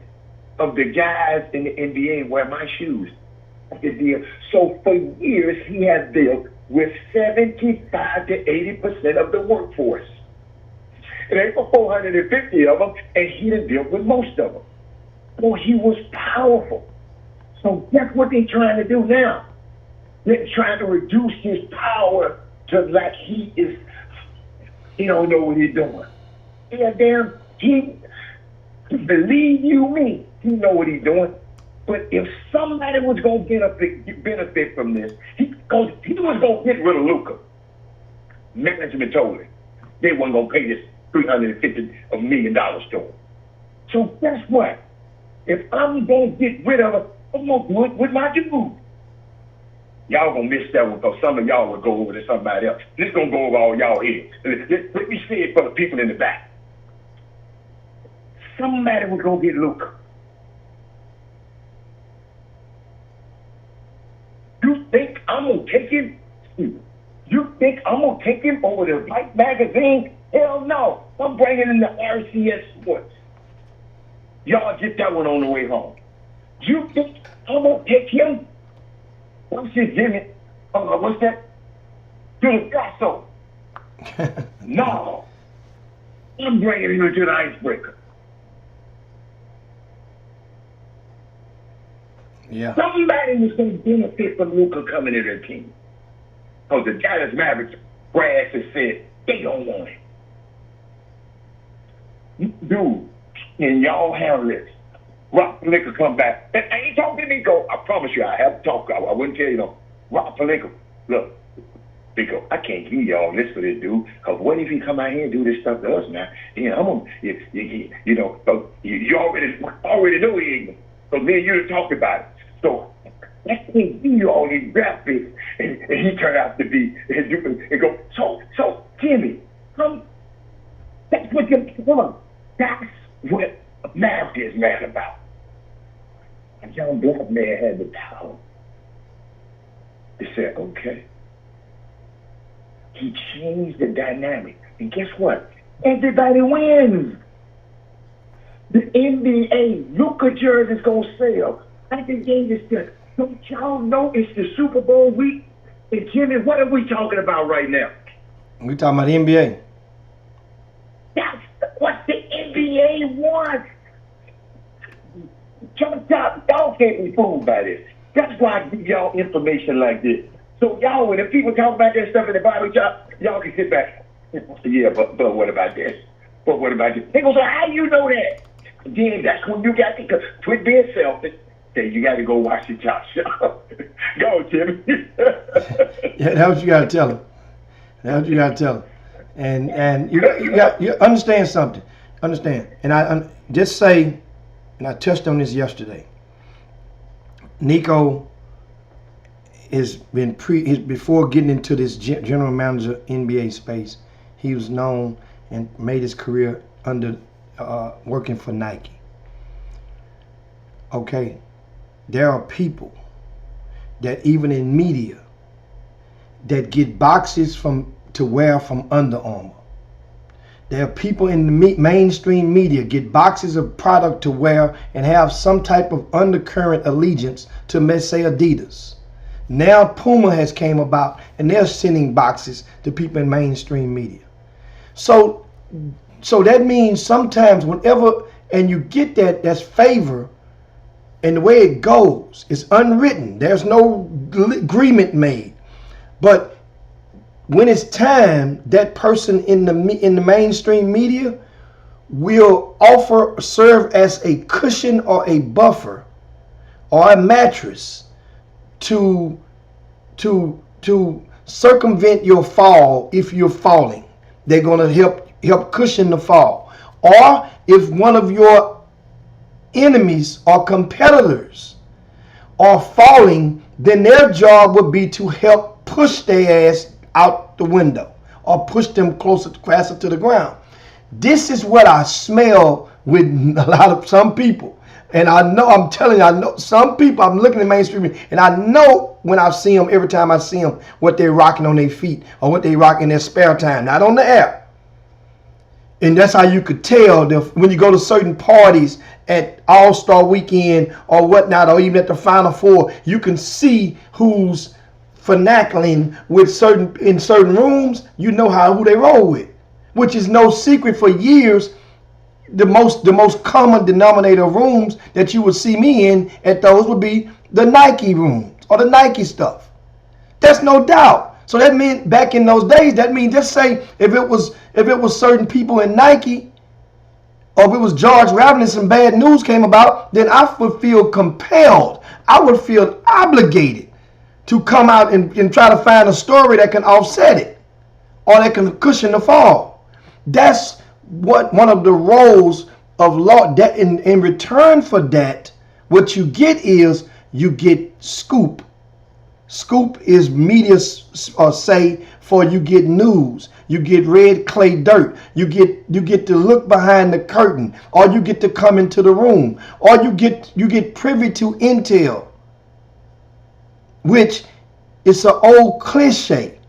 of the guys in the NBA wear my shoes. So for years, he has dealt with 75 to 80% of the workforce. It ain't for 450 of them, and he done dealt with most of them. Well, he was powerful. So that's what they're trying to do now. They're trying to reduce his power to like he don't know what he's doing. Yeah, damn, believe you me, he know what he's doing. But if somebody was going to benefit from this, he was going to get rid of Luka. Management told him they weren't going to pay this $350 million to him. So guess what? If I'm going to get rid of it, I'm going to do it with my dude. Y'all going to miss that one because some of y'all will go over to somebody else. This is going to go over all y'all heads. Let me say it for the people in the back. Somebody was going to get Luka. You think I'm going to take him? You think I'm going to take him over the Light magazine? Hell no. I'm bringing in the RCS Sports. Y'all get that one on the way home. You think I'm going to take him? What's his gimmick? What's that? To the Picasso. No. I'm bringing him to the icebreaker. Yeah. Somebody was going to benefit from Luka coming to their team. Because the Dallas Mavericks brass has said they don't want it. Dude, and y'all handle this. Rob Pelinka come back. And I ain't talking to Nico. I promise you, I have to talk. I wouldn't tell you no. Rob Pelinka, look, Nico, I can't give you all this for this dude. Because what if he come out here and do this stuff to us now? You know, you already know he ain't. So me and you talked about it. So I can't give you all these draft picks, and he turned out to be and go. So Jimmy, that's what you're doing. That's what America is mad about. A young black man had the power. He said, okay. He changed the dynamic. And guess what? Everybody wins. The NBA, Luka jerseys gonna sell. I think this stuff. Don't y'all know it's the Super Bowl week? And Jimmy, what are we talking about right now? We talking about the NBA. That's what the NBA wants. Y'all can't be fooled by this. That's why I give y'all information like this. So y'all, when the people talk about that stuff in the Bible, y'all can sit back. Yeah, but what about this? But what about this? They go, so how you know that? Then that's when you got to quit being selfish. Say you got to go watch the Chop Shop. Go, Jimmy. Yeah, that's what you got to tell them. That's what you got to tell them. And you understand something. Understand. And I just say, and I touched on this yesterday. Nico has been before getting into this general manager NBA space, he was known and made his career under working for Nike. Okay, there are people that even in media that get boxes to wear from Under Armour. There are people in the mainstream media get boxes of product to wear and have some type of undercurrent allegiance to, let's say, Adidas. Now Puma has came about and they're sending boxes to people in mainstream media. So that means sometimes whenever, and you get that's favor, and the way it goes is unwritten. There's no agreement made. But when it's time, that person in the mainstream media will serve as a cushion or a buffer or a mattress to circumvent your fall if you're falling. They're going to help cushion the fall. Or if one of your enemies or competitors are falling, then their job would be to help push their ass out the window or push them closer to the ground. This is what I smell with a lot of some people. And I know some people, I'm looking at mainstream, and I know when I see them, every time I see them, what they're rocking on their feet or what they rock in their spare time, not on the air. And that's how you could tell when you go to certain parties at All-Star Weekend or whatnot, or even at the Final Four, you can see who's finagling with in certain rooms. You know who they roll with, which is no secret for years. The most common denominator of rooms that you would see me in at those would be the Nike rooms or the Nike stuff. That's no doubt. So that meant back in those days, that means just say if it was certain people in Nike, or if it was George Rabbit and some bad news came about, then I would feel compelled. I would feel obligated to come out and try to find a story that can offset it or that can cushion the fall. That's what one of the roles of law. That in return for that, what you get is you get scoop. Scoop is media say for you get news. You get red clay dirt. You get to look behind the curtain, or you get to come into the room, or you get privy to intel, which is an old cliche.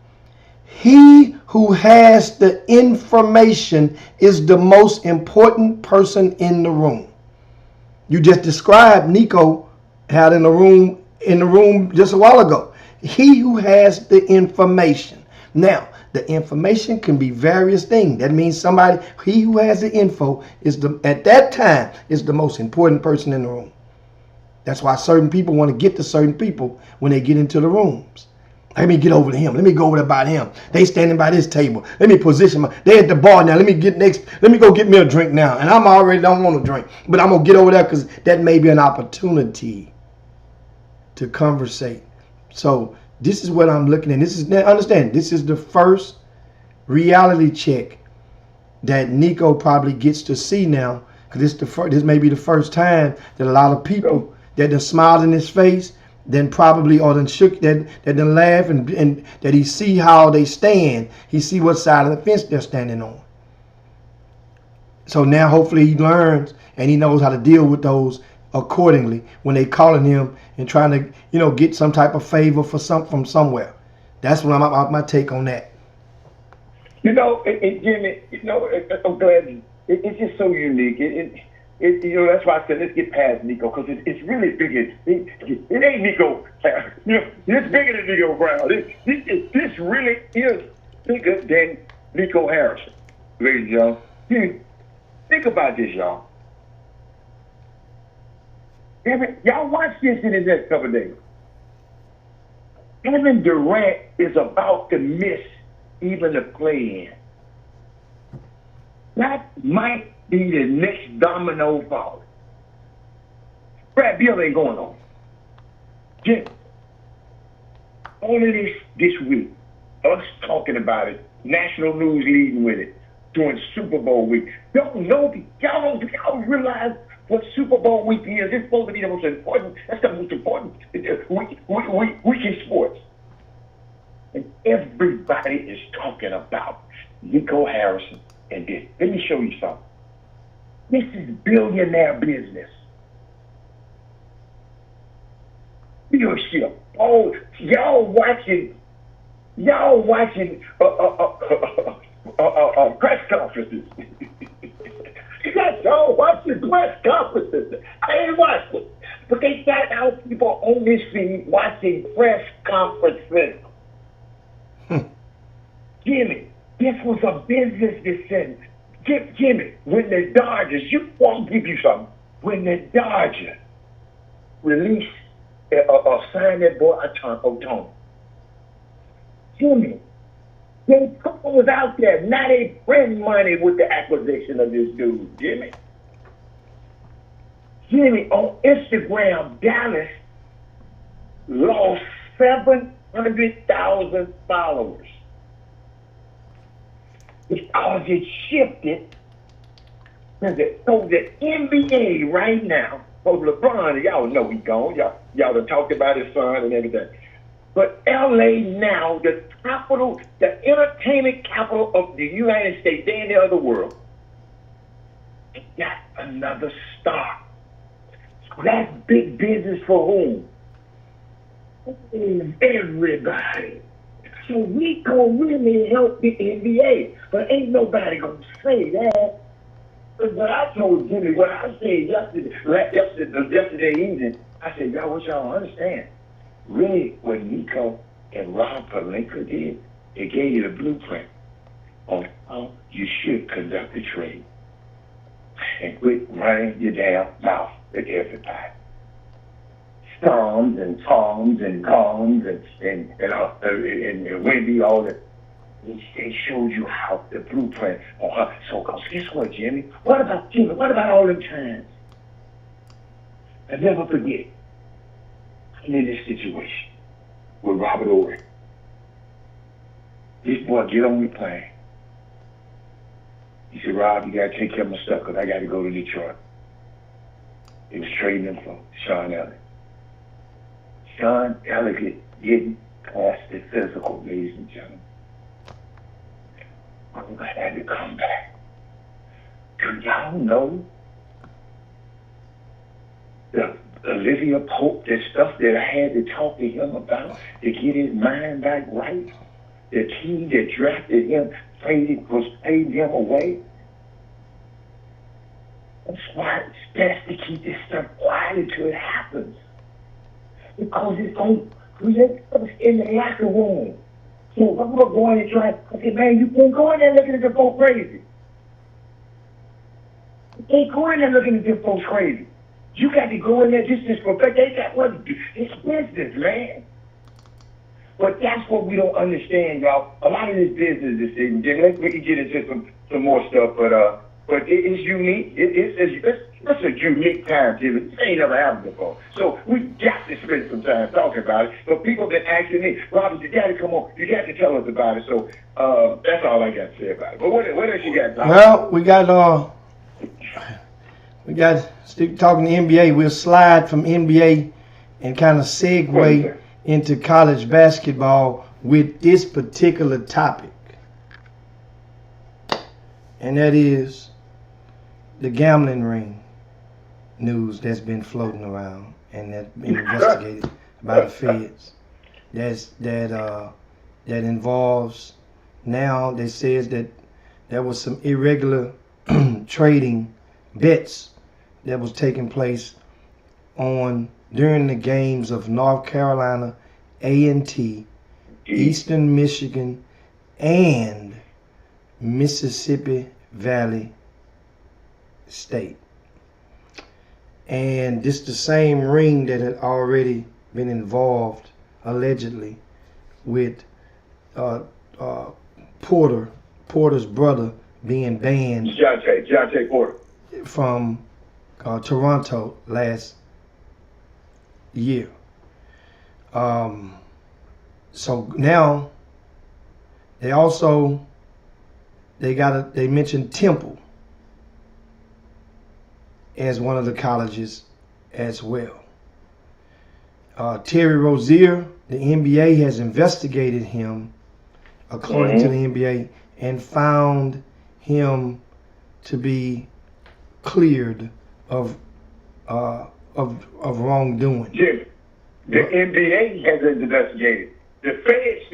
He who has the information is the most important person in the room. You just described Nico had in the room just a while ago. He who has the information. Now, the information can be various things. That means he who has the info at that time is the most important person in the room. That's why certain people want to get to certain people when they get into the rooms. Let me get over to him. Let me go over there by him. They standing by this table. Let me position they at the bar now. Let me go get me a drink now. And I'm already don't want a drink. But I'm going to get over there because that may be an opportunity to conversate. So this is what I'm looking at. Understand, this is the first reality check that Nico probably gets to see now. Because this may be the first time that a lot of people that done smiled in his face, then probably or then shook that then laugh and that he see how they stand. He see what side of the fence they're standing on. So now hopefully he learns and he knows how to deal with those accordingly when they calling him and trying to get some type of favor from somewhere. That's what my take on that. Jimmy, I'm glad it's just so unique. That's why I said let's get past Nico, because it's really bigger. It ain't Nico. It's bigger than Nico Brown. This really is bigger than Nico Harrison, ladies and gentlemen. Think about this, y'all. Y'all watch this in the next couple of days. Kevin Durant is about to miss even the play-in. That might be the next domino fall. Brad Beal ain't going on. Jim, only this week, us talking about it, national news leading with it, during Super Bowl week. Y'all realize what Super Bowl week is? It's supposed to be the most important. That's the most important week in sports. And everybody is talking about Nico Harrison and this. Let me show you something. This is billionaire business. Viewership. Oh, y'all watching press conferences. Y'all watching press conferences. I ain't watching, but they got out people on this feed watching press conferences. Jimmy, this was a business decision. Jimmy, when the Dodgers, I'll give you something. When the Dodgers released or signed that boy Otani, Jimmy, they was out there. Now they print money with the acquisition of this dude, Jimmy. Jimmy, on Instagram, Dallas lost 700,000 followers because it shifted. So the NBA right now, LeBron, y'all know he's gone. Y'all done talked about his son and everything. But LA now, the entertainment capital of the United States, they in the other world, it got another star. So that's big business for whom? Everybody. So we gonna really help the NBA, but ain't nobody gonna say that. But what I told Jimmy, what I said yesterday evening, I said, y'all, what y'all don't understand? Really, what Nico and Rob Pelinka did, they gave you the blueprint on how you should conduct a trade. And quit running your damn mouth at everybody. Storms and Toms and Combs and Wendy, all that. They showed you how the blueprint on her. So, cause guess what, Jimmy? What about all them times? I never forget. I'm in this situation with Robert Ory. This boy get on the plane. He said, Rob, you gotta take care of my stuff because I gotta go to Detroit. He was trading him for Sean Elliott. Sean Elliott getting past the physical, ladies and gentlemen. I had to come back. Do y'all know the Olivia Pope, the stuff that I had to talk to him about to get his mind back right? The team that drafted him was fading him away. That's why it's best to keep this stuff quiet until it happens. Because it's going to create us in the locker room. So if I'm going to go in and try, I say, man, you can't go in there looking at the folks crazy. You can't go in there looking at the folks crazy. You got to go in there just as perfect. They got what? It's business, man. But that's what we don't understand, y'all. A lot of this business decision, let's get into some more stuff, but it is unique. It's a unique time, Jimmy. This ain't never happened before. So we got to spend some time talking about it. But people have been asking me, Robert, you got to come on. You got to tell us about it. So that's all I got to say about it. But what else you got? Well, we got talking to NBA. We'll slide from NBA and kind of segue into college basketball with this particular topic. And that is the gambling ring news that's been floating around and that's been investigated by the feds. That involves, now they says that there was some irregular trading bets that was taking place during the games of North Carolina A&T, Eastern Michigan, and Mississippi Valley State. And this the same ring that had already been involved, allegedly, with Porter's brother being banned Jonte Porter from Toronto last year. So now they mentioned Temple as one of the colleges as well. Terry Rozier, the NBA has investigated him, according to the NBA, and found him to be cleared of wrongdoing. Jimmy, the NBA hasn't investigated. The Feds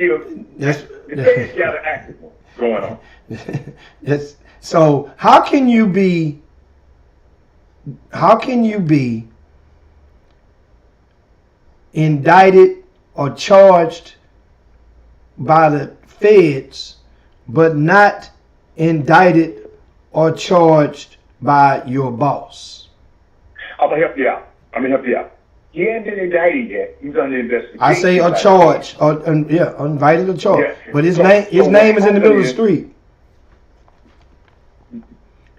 got an active one going on. So how can you be indicted or charged by the feds but not indicted or charged by your boss? I'm gonna help you out. He hasn't been indicted yet. He's under investigation. I say a charge, invited or charge. Yeah. But his name is in the middle of the street.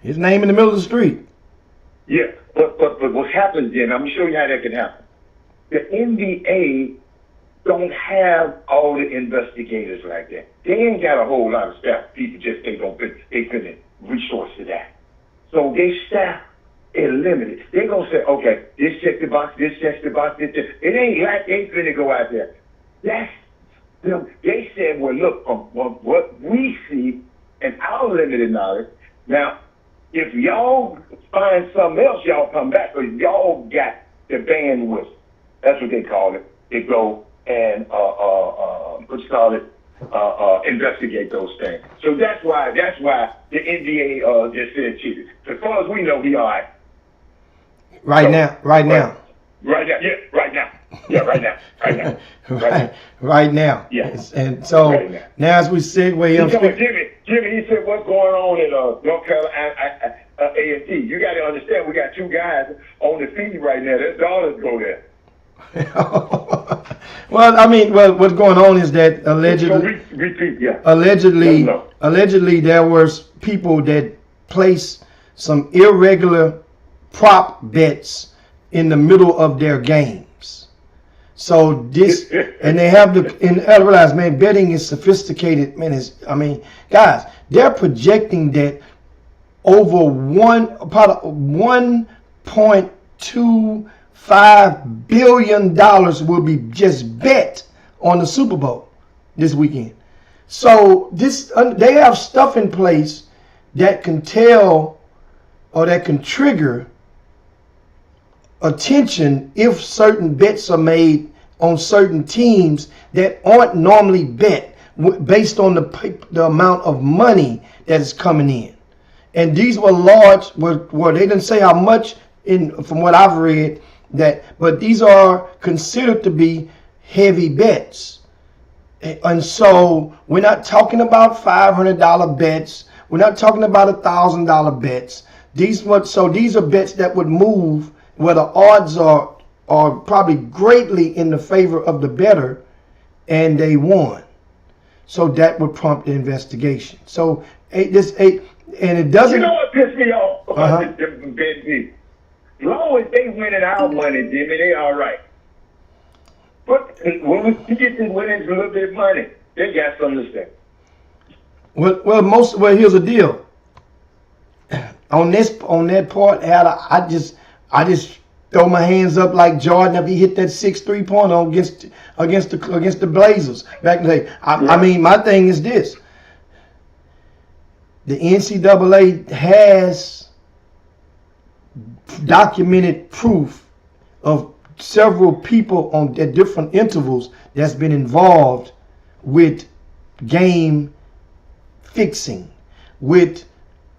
His name in the middle of the street. Yeah, but what happens then? I'm gonna show you how that can happen. The NBA don't have all the investigators like that. They ain't got a whole lot of staff. People just they couldn't resource to that. So their staff is limited. They gonna say, okay, this checks the box, this checks the box, this. It ain't like they finna go out there. That's them. They said, well, look, from what we see and our limited knowledge. Now, if y'all find something else, y'all come back, because y'all got the bandwidth. That's what they call it. They go and investigate those things. So that's why the NBA just said cheated. As far as we know, we all right. Right now. Right now. Yes. And so now as we segue, Jimmy, he said, what's going on in North Carolina A&T? You got to understand, we got two guys on the feed right now. Their daughters go there. Well, I mean, well, what's going on is that So allegedly, repeat, yeah. allegedly, No. allegedly, there was people that placed some irregular prop bets in the middle of their games. So this, and they have the, and I realize, man, betting is sophisticated, man. I mean, guys, they're projecting that over about $1.25 billion will be just bet on the Super Bowl this weekend. So they have stuff in place that can tell or that can trigger attention if certain bets are made on certain teams that aren't normally bet based on the amount of money that is coming in. And these were large, well, they didn't say how much from what I've read, but these are considered to be heavy bets. And so we're not talking about $500 bets. We're not talking about $1,000 bets. These are bets that would move where the odds are probably greatly in the favor of the bettor, and they won. So that would prompt the investigation. So and it doesn't. You know what pissed me off about the bet? As long as they winning our money, Jimmy, they all right. But when we get to winning a little bit of money, they got something to say. Well, here's the deal. On that part, I just throw my hands up like Jordan if he hit that 6 3-pointer against the Blazers back in the day. I mean, my thing is this: the NCAA has documented proof of several people at different intervals that's been involved with game fixing,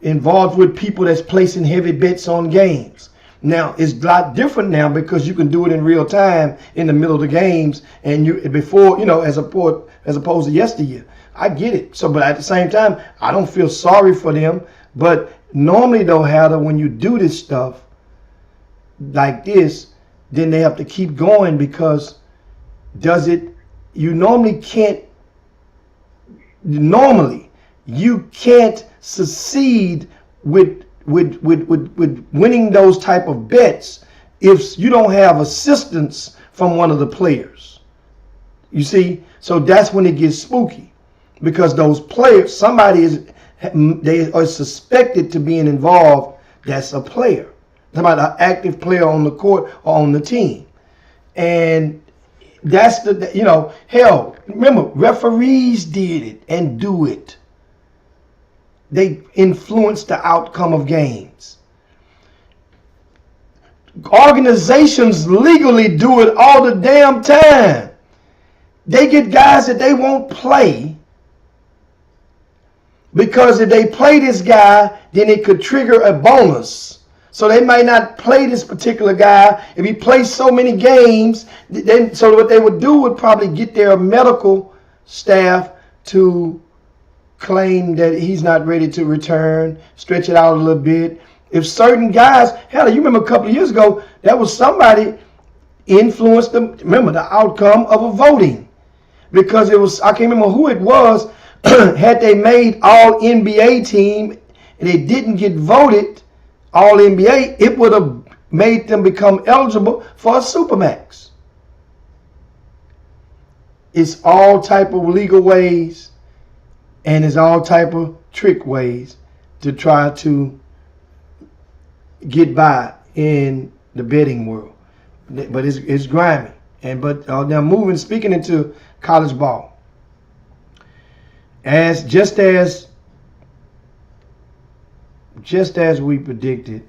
involved with people that's placing heavy bets on games. Now it's a lot different now because you can do it in real time in the middle of the games and as opposed to yesteryear. I get it. So, but at the same time, I don't feel sorry for them. But normally though, Heather, when you do this stuff like this, then they have to keep going because you can't succeed with winning those type of bets if you don't have assistance from one of the players. You see, so that's when it gets spooky because those players, they are suspected to being involved. That's a player. Somebody, an active player on the court or on the team, and that's hell. Remember, referees did it and do it. They influence the outcome of games. Organizations legally do it all the damn time. They get guys that they won't play because if they play this guy, then it could trigger a bonus. So they might not play this particular guy if he plays so many games. So what they would do would probably get their medical staff to claim that he's not ready to return, stretch it out a little bit. If certain guys, hell, you remember a couple of years ago, that was somebody influenced the outcome of a voting. Because I can't remember who it was, had they made all NBA team and they didn't get voted all NBA, it would have made them become eligible for a Supermax. It's all type of legal ways and it's all type of trick ways to try to get by in the betting world. But it's grimy. But now speaking into college ball. Just as we predicted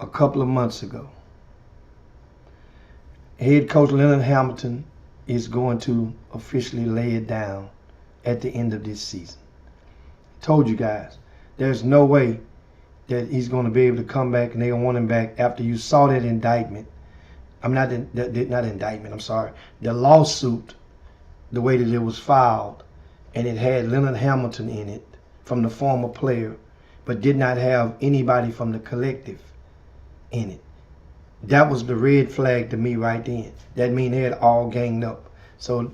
a couple of months ago, head coach Leonard Hamilton is going to officially lay it down at the end of this season. Told you guys, there's no way that he's going to be able to come back and they're going to want him back after you saw that indictment. The lawsuit, the way that it was filed, and it had Leonard Hamilton in it from the former player, but did not have anybody from the collective in it. that was the red flag to me right then. That mean they had all ganged up. So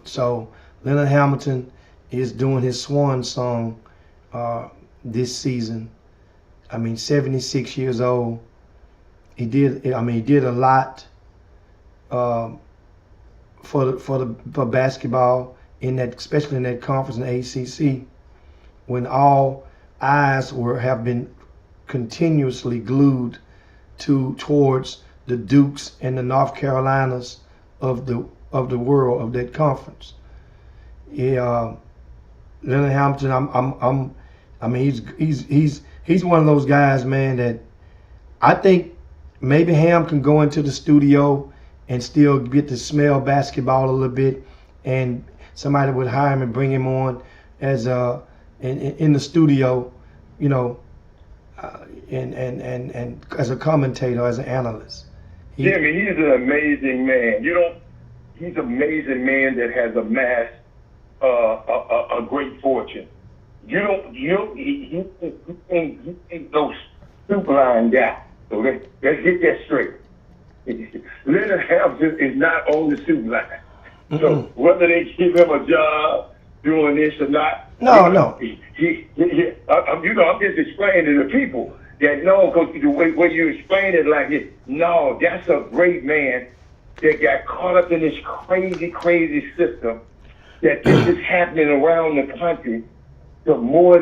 Leonard Hamilton is doing his swan song this season. I mean, 76 years old. He did. I mean, he did a lot for basketball in that, especially in that conference in the ACC, when all eyes have been continuously glued towards the Dukes and the North Carolinas of the world of that conference. Yeah, Leonard Hamilton. I mean, he's one of those guys, man, that I think maybe Ham can go into the studio and still get to smell basketball a little bit, and somebody would hire him and bring him on as in the studio, you know, and as a commentator, as an analyst. Jimmy, he's an amazing man. He's an amazing man that has amassed a great fortune. He ain't no super line guy. So let's get that straight. Leonard Hamilton is not on the super line. So whether they give him a job doing this or not, no. I'm just explaining to the people that no, because the way you explain it like it, no, that's a great man that got caught up in this crazy system that this is happening around the country. The more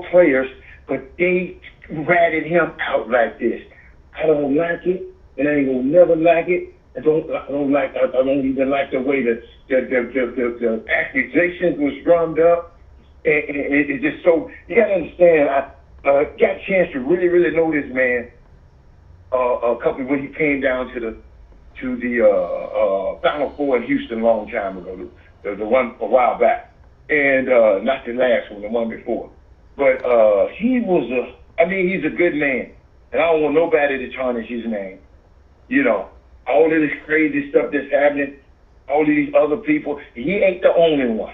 players, but they ratted him out like this. I don't like it, and I ain't gonna never like it. I don't even like the way the accusations was drummed up. And it's just so, you gotta understand, I got a chance to really know this man a couple when he came down to the Final Four in Houston a long time ago, the one a while back. And not the last one, the one before. But he's a good man. And I don't want nobody to tarnish his name. You know, all of this crazy stuff that's happening, all of these other people, he ain't the only one.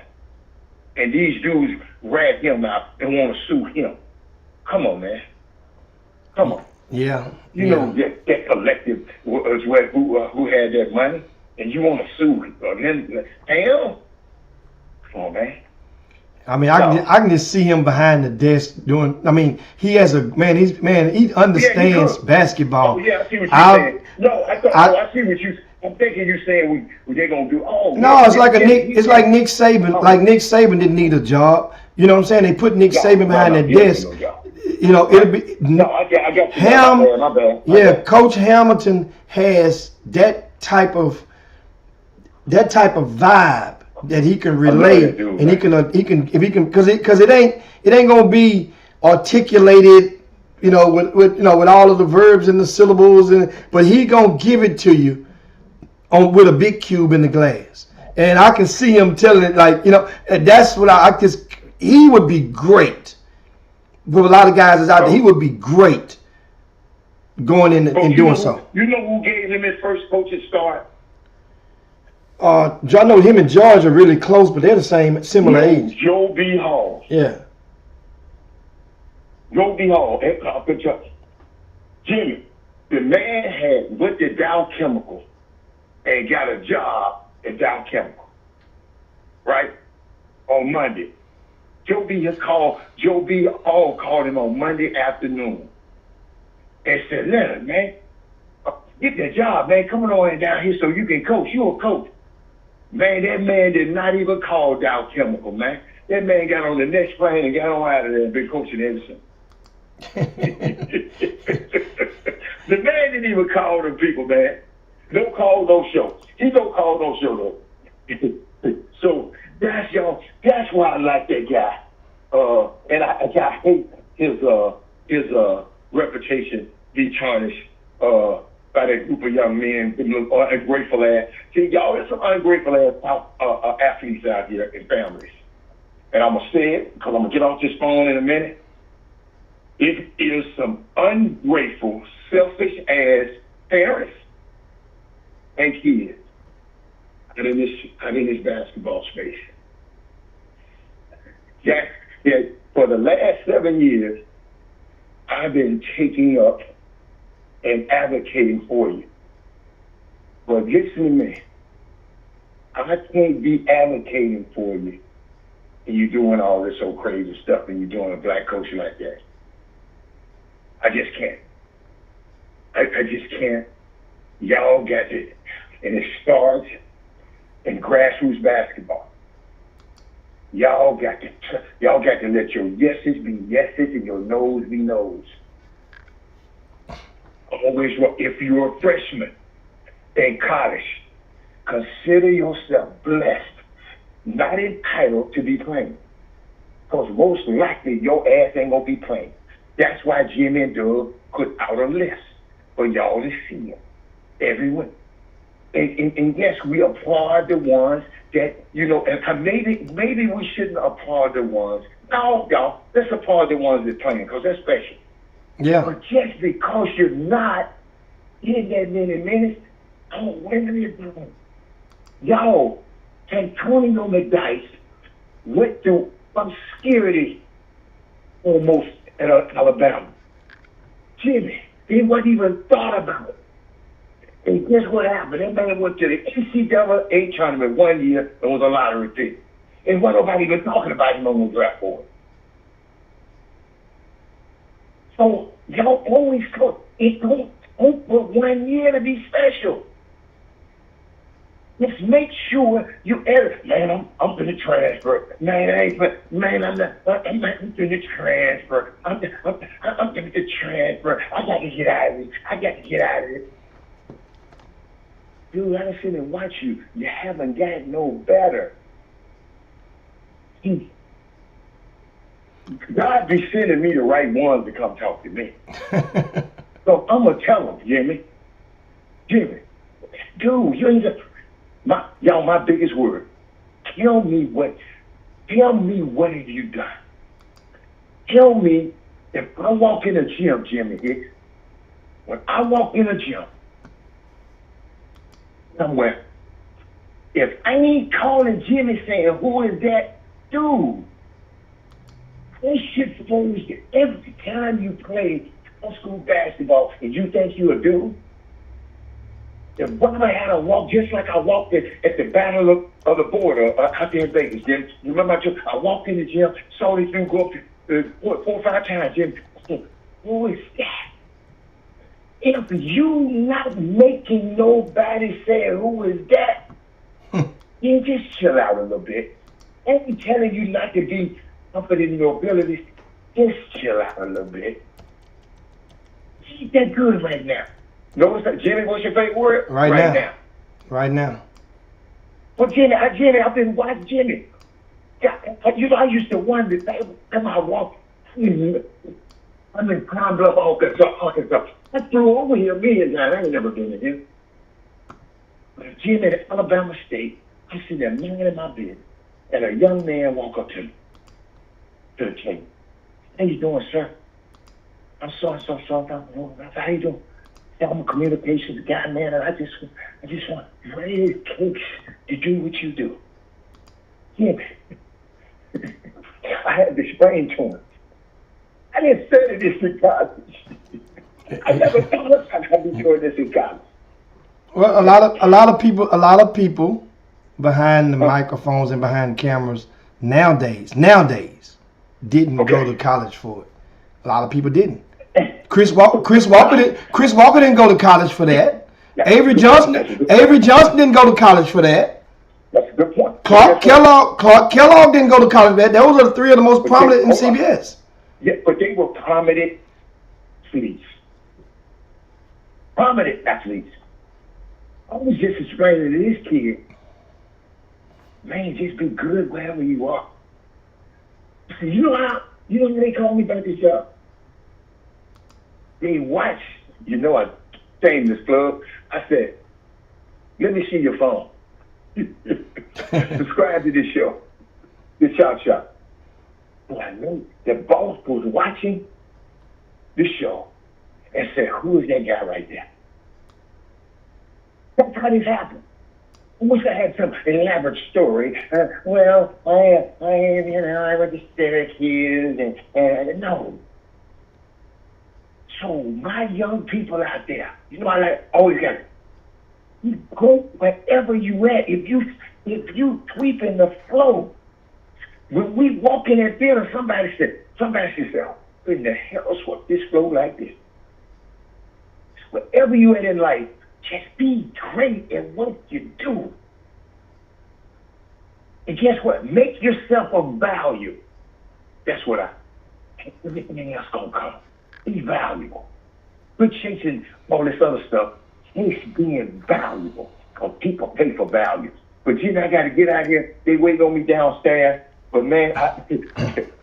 And these dudes rat him out and want to sue him. Come on, man. Come on. Yeah. You know that collective was who had that money, and you want to sue him. Damn. Come on, man. I mean, I can just see him behind the desk doing. I mean, he has a man. He understands basketball. Oh yeah, I see what you're saying. No, I see what you. I'm thinking you're saying they're gonna do. Oh no, it's like It's like Nick Saban. Like Nick Saban didn't need a job. You know what I'm saying? They put Nick Saban behind that desk. You know, it'll be. No, I got you. Ham. My bad. Yeah, Coach Hamilton has that type of vibe that he can relate, and he can because it ain't gonna be articulated, you know, with all of the verbs and the syllables, but he gonna give it to you with a big cube in the glass, and I can see him telling it like, you know, and that's what he would be great. For a lot of guys that's out there, he would be great going in and doing so. You know who gave him his first coaching start? I know him and George are really close, but they're the similar age. Joe B. Hall. Yeah. Joe B. Hall. Jimmy, the man went to Dow Chemical and got a job at Dow Chemical, right? On Monday. Joe B. Hall called him on Monday afternoon and said, Leonard, man, get that job, man. Come on down here so you can coach. You're a coach. Man, that man did not even call Dow Chemical, man. That man got on the next plane and got on out of there and been coaching ever since. The man didn't even call them people, man. Don't call no show. He don't call no show, though. So that's why I like that guy. And I hate his reputation be tarnished by that group of young men, ungrateful ass. See, y'all, there's some ungrateful ass athletes out here and families. And I'm going to say it because I'm going to get off this phone in a minute. It is some ungrateful, selfish ass parents and kids in this basketball space. Yeah, for the last 7 years, I've been taking up and advocating for you. But listen to me. I can't be advocating for you and you doing all this so crazy stuff and you doing a black culture like that. I just can't. I just can't. Y'all got it. And it starts in grassroots basketball. Y'all got to let your yeses be yeses and your noes be noes. Always, if you're a freshman in college, consider yourself blessed, not entitled to be playing. Because most likely your ass ain't gonna be playing. That's why Jimmy and Doug put out a list for y'all to see every week. And yes, we applaud the ones that, and maybe we shouldn't applaud the ones. No, y'all, let's applaud the ones that playing because they're special. Yeah. But just because you're not in that many minutes, wait a minute. Y'all, Antonio McDyess went through obscurity almost at Alabama. Jimmy, he wasn't even thought about it. And guess what happened? That man went to the NCAA tournament one year and was a lottery pick. And wasn't nobody even talking about him on the draft board. So y'all always talk, it don't for 1 year to be special. Just make sure you edit. Man, I'm finna transfer. Man, I'm finna transfer. I'm finna transfer. I got to get out of this. Dude, I sit and watch you. You haven't got no better. God be sending me the right ones to come talk to me. So I'm going to tell them, Jimmy, dude, you ain't just, my biggest word, tell me what have you done? Tell me, if I walk in a gym, Jimmy Hicks, when I walk in a gym, somewhere, if I ain't calling Jimmy saying, who is that dude? This shit's supposed to, every time you play high school basketball and you think you a dude, if Bobby had to walk just like I walked at the Battle of the Border out there in Vegas, Jim. You remember I walked in the gym, saw this dude go up 4 or 5 times, Jim. Who is that? If you not making nobody say who is that, you just chill out a little bit. I ain't telling you not to be confident in your abilities. Just chill out a little bit. She ain't that good right now. Notice that, Jimmy, what's your favorite word? Right now. Right now. Well, Jimmy, I've been watching Jimmy. I used to wonder, am I walking? I'm in Pine Bluff, Arkansas. I flew over here a million times. I ain't never been to him. But Jimmy at Alabama State, I'm sitting there minding my business, and a young man walk up to me, to the table. How you doing, sir? I'm so. How you doing? I'm a communications guy, man, and I just want what it takes to do what you do. Yeah. I had to explain to him. I didn't study this in college. I never thought about how to be doing this in college. Well, a lot of people behind the microphones and behind cameras nowadays didn't go to college for it. A lot of people didn't. Chris Walker didn't go to college for that. Avery Johnson didn't go to college for that. That's a good point. Clark Kellogg didn't go to college for that. Those are the 3 of the most prominent in CBS. Yeah, but they were prominent athletes. Prominent athletes. I was just explaining to this kid, man, just be good wherever you are. So you know how they call me about this job? They watch, I shameless plug. I said, let me see your phone. Subscribe to this show, the Chop Shop. Well, I know the boss was watching the show and said, who is that guy right there? That's how this happened. I wish I had some elaborate story. I went to Syracuse and no. So my young people out there, I always got You go wherever you at. If you sweeping the floor, when we walk in that building, somebody should say, "Oh, in the hell swept this floor like this?" Wherever you at in life, just be great at what you do. And guess what? Make yourself of value. That's what everything else gonna come. Be valuable. Quit chasing all this other stuff. Chase being valuable. Because people pay for value. But you know, I gotta get out here. They waiting on me downstairs. But man,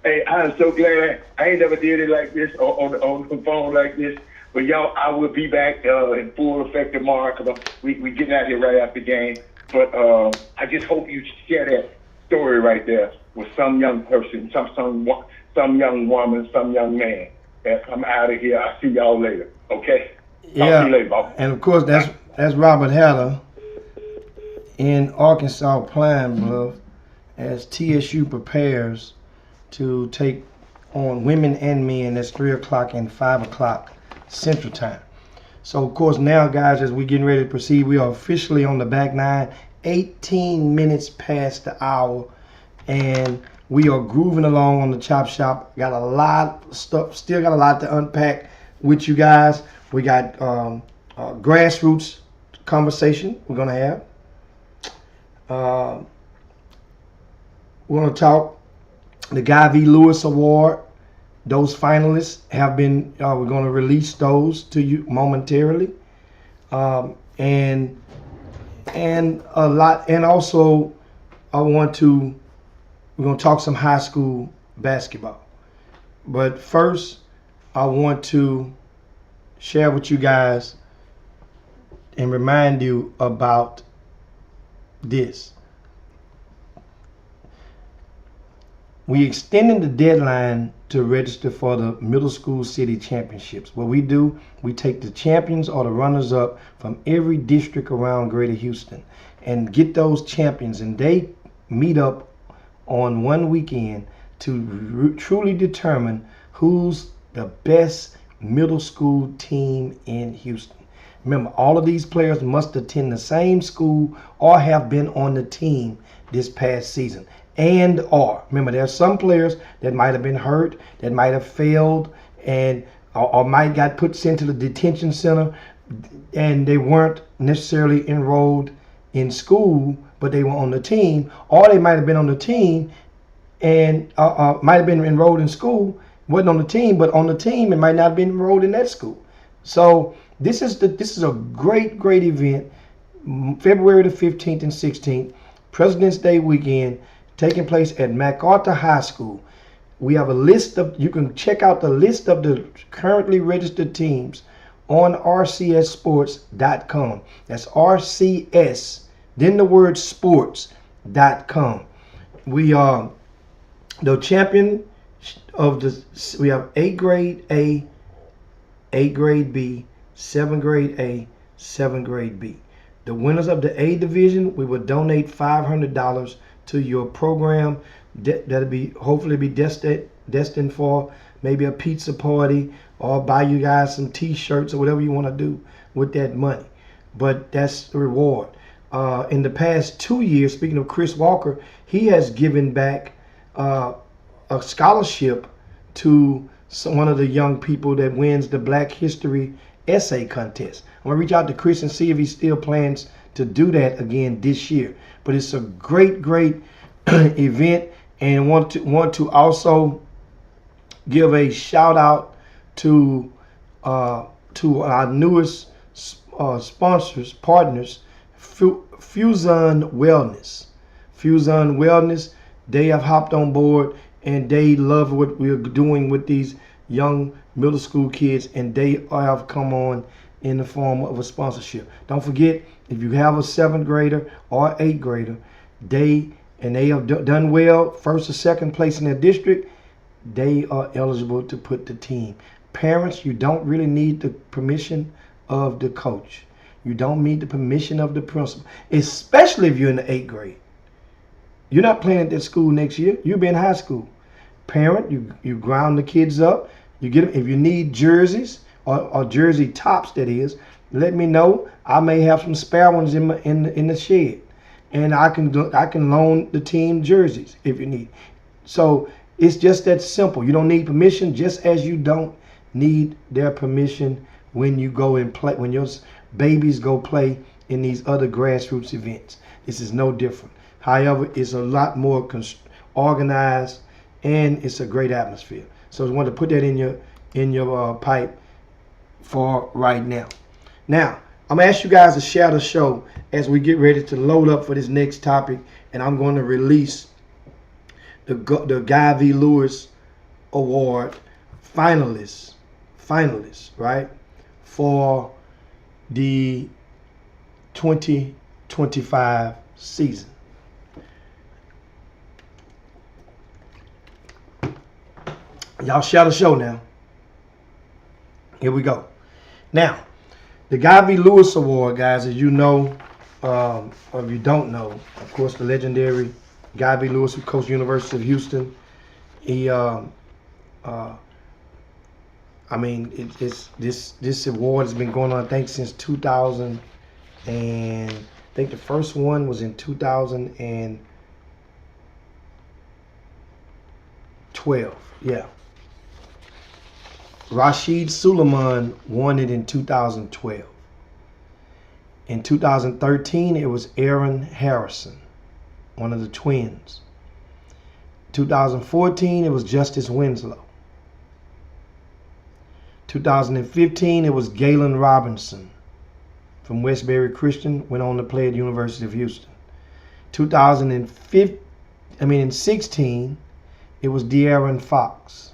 hey, I'm so glad I ain't never did it like this on the phone like this. But y'all, I will be back in full effect tomorrow because we getting out here right after the game. But I just hope you share that story right there with some young person, some young woman, some young man. I'm out of here. I'll see y'all later. Okay? Yeah. Talk to you later, Bob. And of course, that's Robert Hatter in Arkansas Pine Bluff as TSU prepares to take on women and men. That's 3 o'clock and 5 o'clock Central Time. So, of course, now, guys, as we're getting ready to proceed, we are officially on the back nine, 18 minutes past the hour, and we are grooving along on the Chop Shop. Got a lot of stuff, still got a lot to unpack with you guys. We got grassroots conversation we're going to have. We're going to talk the Guy V. Lewis Award. Those finalists have been, we're going to release those to you momentarily. And a lot, and also we're going to talk some high school basketball. But first, I want to share with you guys and remind you about this. We extended the deadline to register for the middle school city championships. What we do, we take the champions or the runners up from every district around Greater Houston and get those champions, and they meet up on one weekend to truly determine who's the best middle school team in Houston. Remember, all of these players must attend the same school or have been on the team this past season. Remember, there are some players that might have been hurt, that might have failed, and or might got put sent to the detention center, and they weren't necessarily enrolled in school, but they were on the team, or they might have been on the team and might have been enrolled in school, wasn't on the team, but on the team and might not have been enrolled in that school. So this is a great event, February the 15th and 16th, President's Day weekend, taking place at MacArthur High School. We have a list of, you can check out the list of the currently registered teams on rcssports.com. That's RCS, then the word sports.com. We are the champion of we have 8th grade A, 8th grade B, 7th grade A, 7th grade B. The winners of the A division, we will donate $500 to your program. That'll be hopefully be destined for maybe a pizza party or buy you guys some t-shirts or whatever you want to do with that money. But that's the reward. In the past 2 years, speaking of Chris Walker, he has given back a scholarship to one of the young people that wins the Black History Essay Contest. I'm going to reach out to Chris and see if he still plans to do that again this year. But it's a great event, and want to also give a shout out to our newest partners, Fusion Wellness. Fusion Wellness, they have hopped on board and they love what we're doing with these young middle school kids, and they have come on in the form of a sponsorship. Don't forget, if you have a 7th grader or 8th grader, they have done well, first or second place in their district, they are eligible to put the team. Parents, you don't really need the permission of the coach. You don't need the permission of the principal, especially if you're in the 8th grade. You're not playing at that school next year. You'll be in high school. Parent, you ground the kids up. You get them, if you need jerseys or jersey tops, that is, let me know. I may have some spare ones in the shed, and I can loan the team jerseys if you need. So it's just that simple. You don't need permission, just as you don't need their permission when you go and play, when your babies go play in these other grassroots events. This is no different. However, it's a lot more organized, and it's a great atmosphere. So I wanted to put that in your pipe for right now. Now, I'm going to ask you guys to share the show as we get ready to load up for this next topic, and I'm going to release the Guy V. Lewis Award finalists, right, for the 2025 season. Y'all share the show now. Here we go. Now, the Guy V. Lewis Award, guys, as you know, or if you don't know, of course, the legendary Guy V. Lewis, who coached University of Houston. He, I mean, this award has been going on, I think, since 2000, and I think the first one was in 2012. Yeah. Rashid Suleiman won it in 2012. In 2013, it was Aaron Harrison, one of the twins. 2014, it was Justice Winslow. 2015, it was Galen Robinson from Westbury Christian, went on to play at University of Houston. 2016, it was De'Aaron Fox.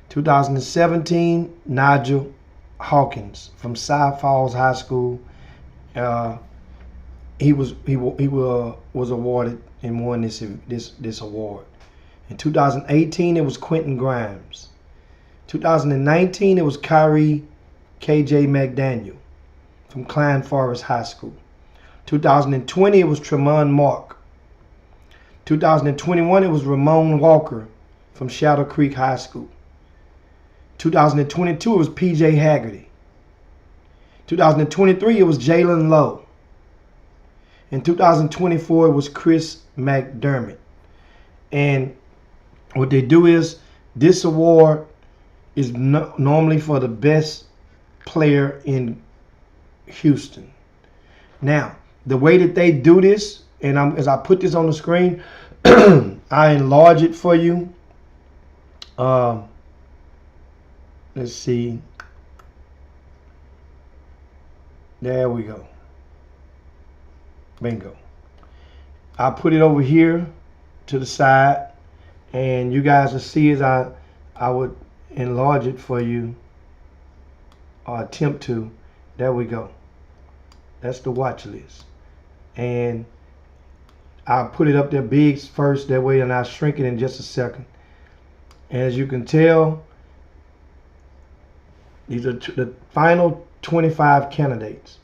2017, Nigel Hawkins from Cy Falls High School. He was awarded and won this award. In 2018, it was Quentin Grimes. 2019, it was Kyrie KJ McDaniel from Klein Forest High School. 2020, it was Tremont Mark. 2021, it was Ramon Walker from Shadow Creek High School. 2022, it was PJ Haggerty. 2023, it was Jalen Lowe. In 2024, it was Chris McDermott. And what they do is, this award is normally for the best player in Houston. Now, the way that they do this, and as I put this on the screen, I enlarge it for you. Let's see. There we go. Bingo. I'll put it over here to the side, and you guys will see as I would enlarge it for you, or attempt to. There we go. That's the watch list. And I'll put it up there big first, that way, and I'll shrink it in just a second. As you can tell, these are the final 25 candidates.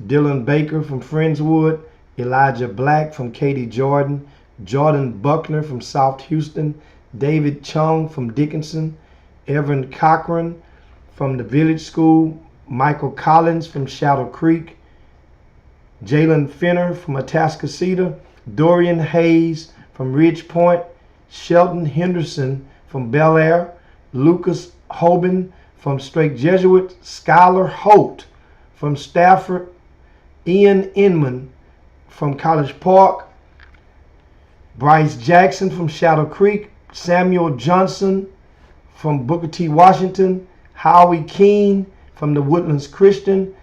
Dylan Baker from Friendswood, Elijah Black from Katy Jordan, Jordan Buckner from South Houston, David Chung from Dickinson, Evan Cochran from the Village School, Michael Collins from Shadow Creek, Jalen Finner from Atascocita, Dorian Hayes from Ridge Point, Shelton Henderson from Bel Air, Lucas Hoban from Strake Jesuit, Skylar Holt from Stafford, Ian Inman from College Park, Bryce Jackson from Shadow Creek, Samuel Johnson from Booker T. Washington, Howie Keene from the Woodlands Christian,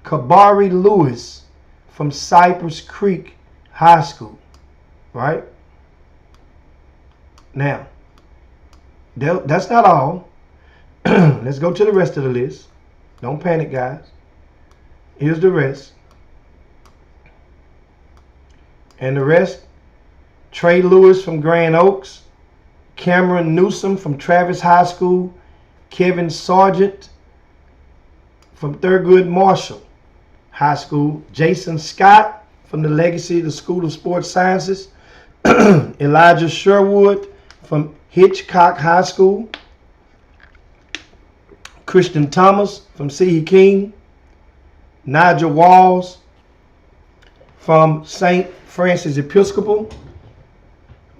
Kabari Lewis from Cypress Creek High School, right? Now, that's not all. Let's go to the rest of the list. Don't panic, guys. Here's the rest. And the rest, Trey Lewis from Grand Oaks, Cameron Newsom from Travis High School, Kevin Sargent from Thurgood Marshall High School, Jason Scott from the Legacy of the School of Sports Sciences, Elijah Sherwood from Hitchcock High School, Christian Thomas from C.E. King, Nigel Walls from St. Francis Episcopal,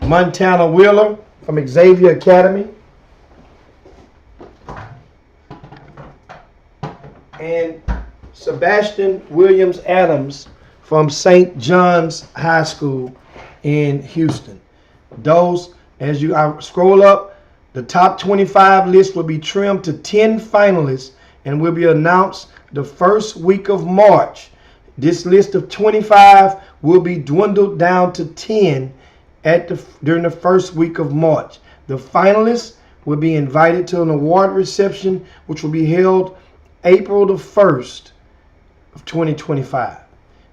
Montana Wheeler from Xavier Academy, and Sebastian Williams Adams from St. John's High School in Houston. Those, as you scroll up, the top 25 list will be trimmed to 10 finalists and will be announced the first week of March. This list of 25 will be dwindled down to 10 during the first week of March. The finalists will be invited to an award reception, which will be held April the 1st of 2025.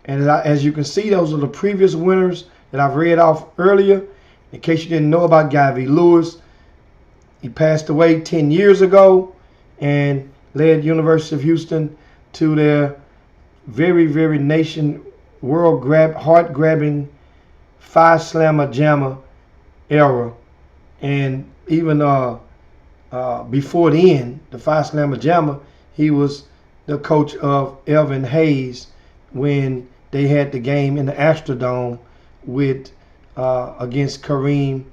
And as you can see, those are the previous winners that I've read off earlier. In case you didn't know about Guy V. Lewis, he passed away 10 years ago and led University of Houston to their very, very heart-grabbing Phi Slamma Jamma era. And even before then, the Phi Slamma Jamma, he was the coach of Elvin Hayes when they had the game in the Astrodome with against Kareem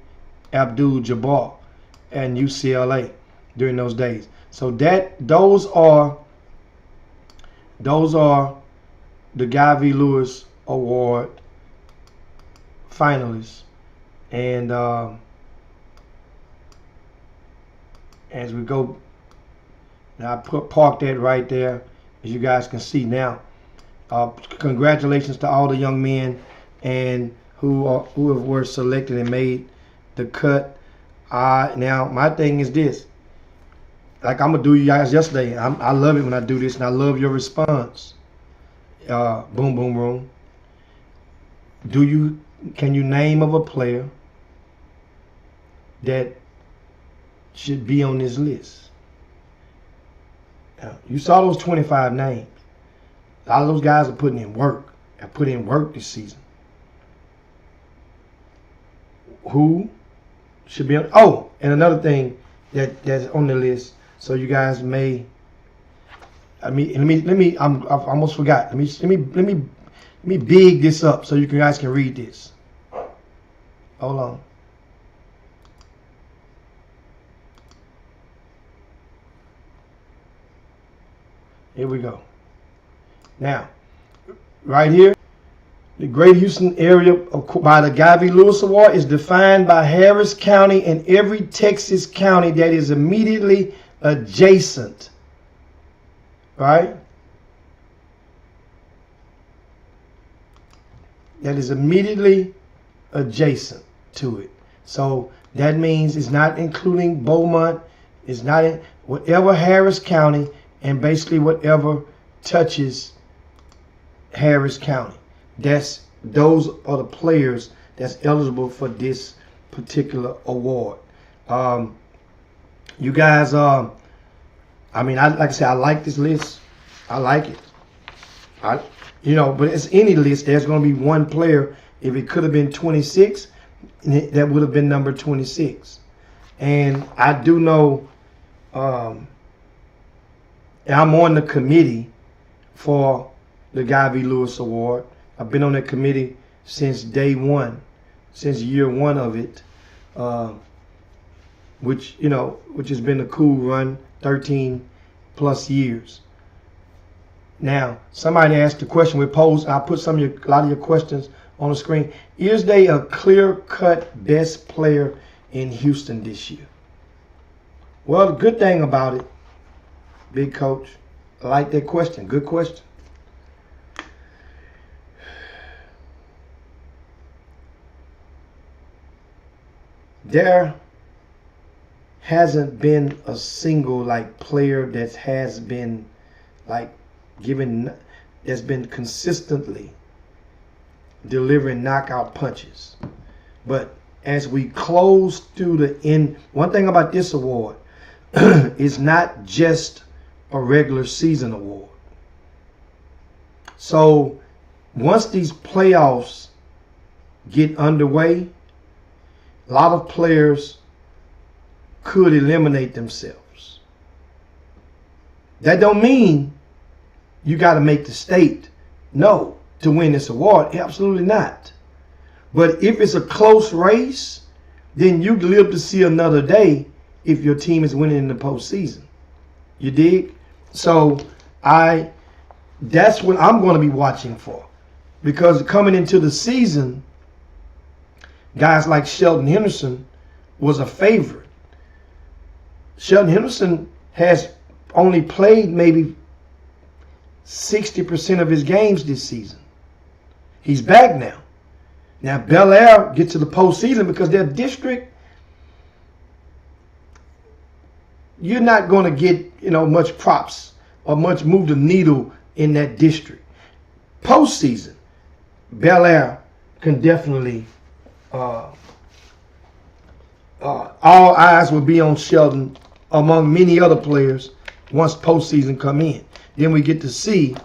Abdul-Jabbar and UCLA during those days. So those are the Guy V. Lewis Award finalists. And as we go, now I parked that right there, as you guys can see now. Congratulations to all the young men and who were selected and made the cut. Now my thing is this, like I'm gonna do you guys yesterday. I love it when I do this, and I love your response. Boom boom room. Can you name of a player that should be on this list? Now, you saw those 25 names. A lot of those guys are putting in work. Have put in work this season. Who should be on? Oh, and another thing that's on the list. So you guys may. Let me. I almost forgot. Let me big this up so you guys can read this. Hold on. Here we go. Now, right here, the Great Houston area by the Guy V. Lewis Award is defined by Harris County and every Texas county that is immediately adjacent. Right? That is immediately adjacent to it. So that means it's not including Beaumont. It's not in whatever Harris County and basically whatever touches Harris County. Those are the players that's eligible for this particular award. You guys, like I said, I like this list. I like it. But it's any list. There's going to be one player. If it could have been 26, that would have been number 26. And I do know, I'm on the committee for the Guy V. Lewis Award. I've been on that committee since day one, since year one of it, which has been a cool run, 13 plus years. Now, somebody asked the question we posed. I put a lot of your questions on the screen. Is there a clear-cut best player in Houston this year? Well, the good thing about it, Big Coach, I like that question. Good question. There hasn't been a single player that has been that's been consistently delivering knockout punches. But as we close through the end, one thing about this award is not just a regular season award. So once these playoffs get underway, a lot of players could eliminate themselves. That don't mean you got to make the state no to win this award. Absolutely not. But if it's a close race, then you live to see another day if your team is winning in the postseason. You dig? So that's what I'm going to be watching for. Because coming into the season, guys like Sheldon Henderson was a favorite. Sheldon Henderson has only played maybe 60% of his games this season. He's back now. Now Bel Air gets to the postseason because their district, you're not going to get much props or much move the needle in that district. Postseason, Bel Air can definitely all eyes will be on Sheldon among many other players once postseason come in. Then we get to see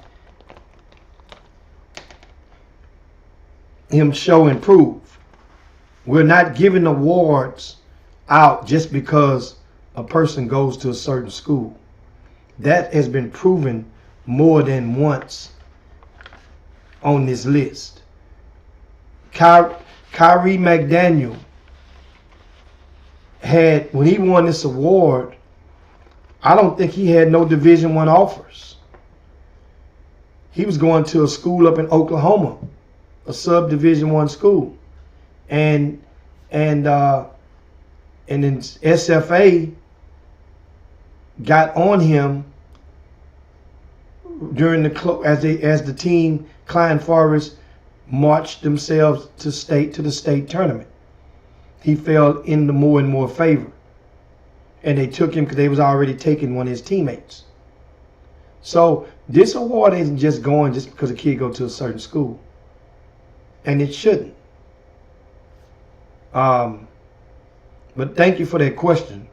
him show and prove. We're not giving awards out just because a person goes to a certain school. That has been proven more than once on this list. Kyrie McDaniel had, when he won this award, I don't think he had no Division I offers. He was going to a school up in Oklahoma, a sub-Division I school. And then SFA got on him during as the team Klein Forest marched themselves to the state tournament. He fell into more and more favor, and they took him because they was already taking one of his teammates. So this award isn't just going just because a kid go to a certain school, and it shouldn't. But thank you for that question.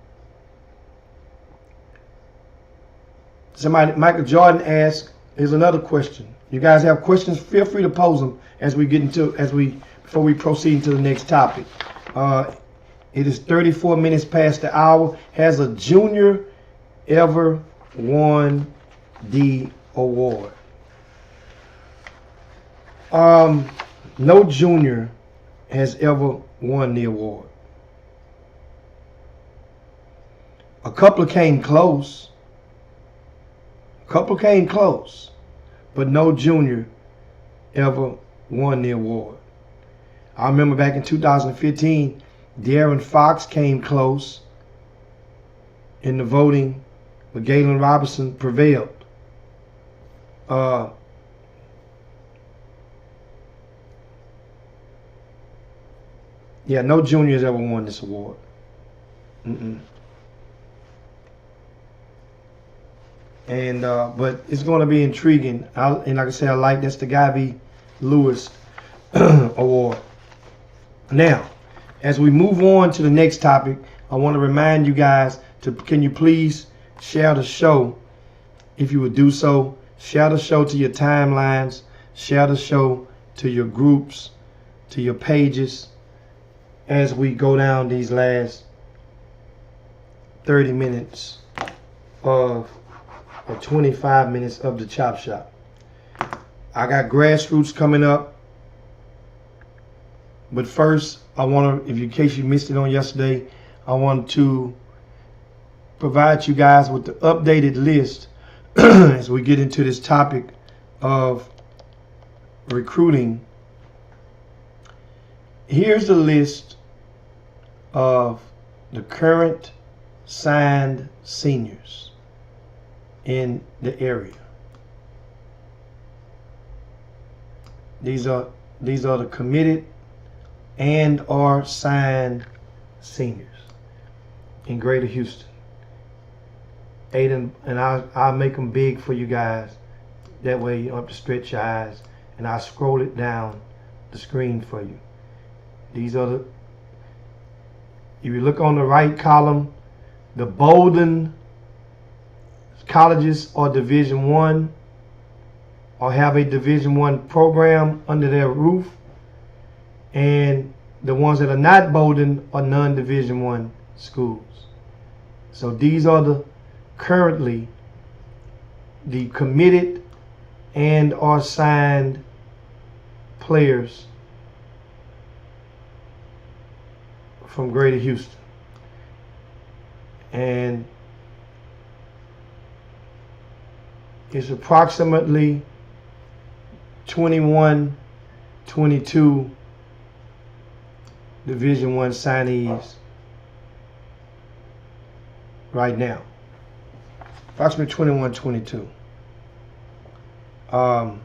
Michael Jordan asked, here's another question. You guys have questions, feel free to pose them before we proceed into the next topic. It is 34 minutes past the hour. Has a junior ever won the award? No junior has ever won the award. A couple came close. But no junior ever won the award. I remember back in 2015, De'Aaron Fox came close in the voting, but Galen Robinson prevailed. Yeah, no juniors ever won this award. And but it's going to be intriguing. And like I said, that's the Guy V. Lewis award. Now, as we move on to the next topic, I want to remind you guys can you please share the show? If you would do so, share the show to your timelines, share the show to your groups, to your pages, as we go down these last 30 minutes or 25 minutes of the Chop Shop. I got grassroots coming up. But first, I want to, in case you missed it on yesterday, I want to provide you guys with the updated list as we get into this topic of recruiting. Here's the list of the current signed seniors in the area. These are the committed and are signed seniors in Greater Houston. Aiden, and I'll make them big for you guys. That way you don't have to stretch your eyes. And I'll scroll it down the screen for you. These are if you look on the right column, the Bolden colleges are Division I or have a Division I program under their roof. And the ones that are not Bolden are non-Division I schools. So these are the currently the committed and or signed players from Greater Houston. And it's approximately 21, 22 Division I signees right now. Approximately 21, 22. I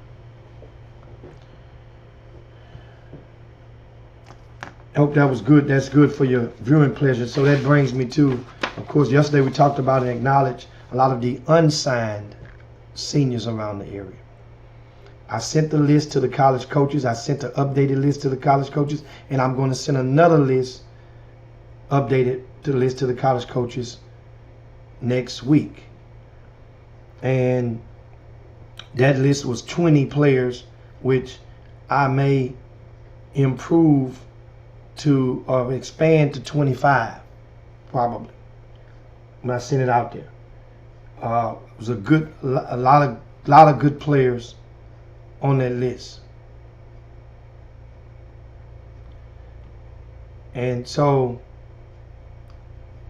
hope that was good. That's good for your viewing pleasure. So that brings me to, of course, yesterday we talked about and acknowledged a lot of the unsigned seniors around the area. I sent the list to the college coaches. I sent the updated list to the college coaches, and I'm going to send another list, updated to the list to the college coaches next week. And that list was 20 players, which I may improve to or expand to 25, probably, when I send it out there. It was a lot of good players on that list. And so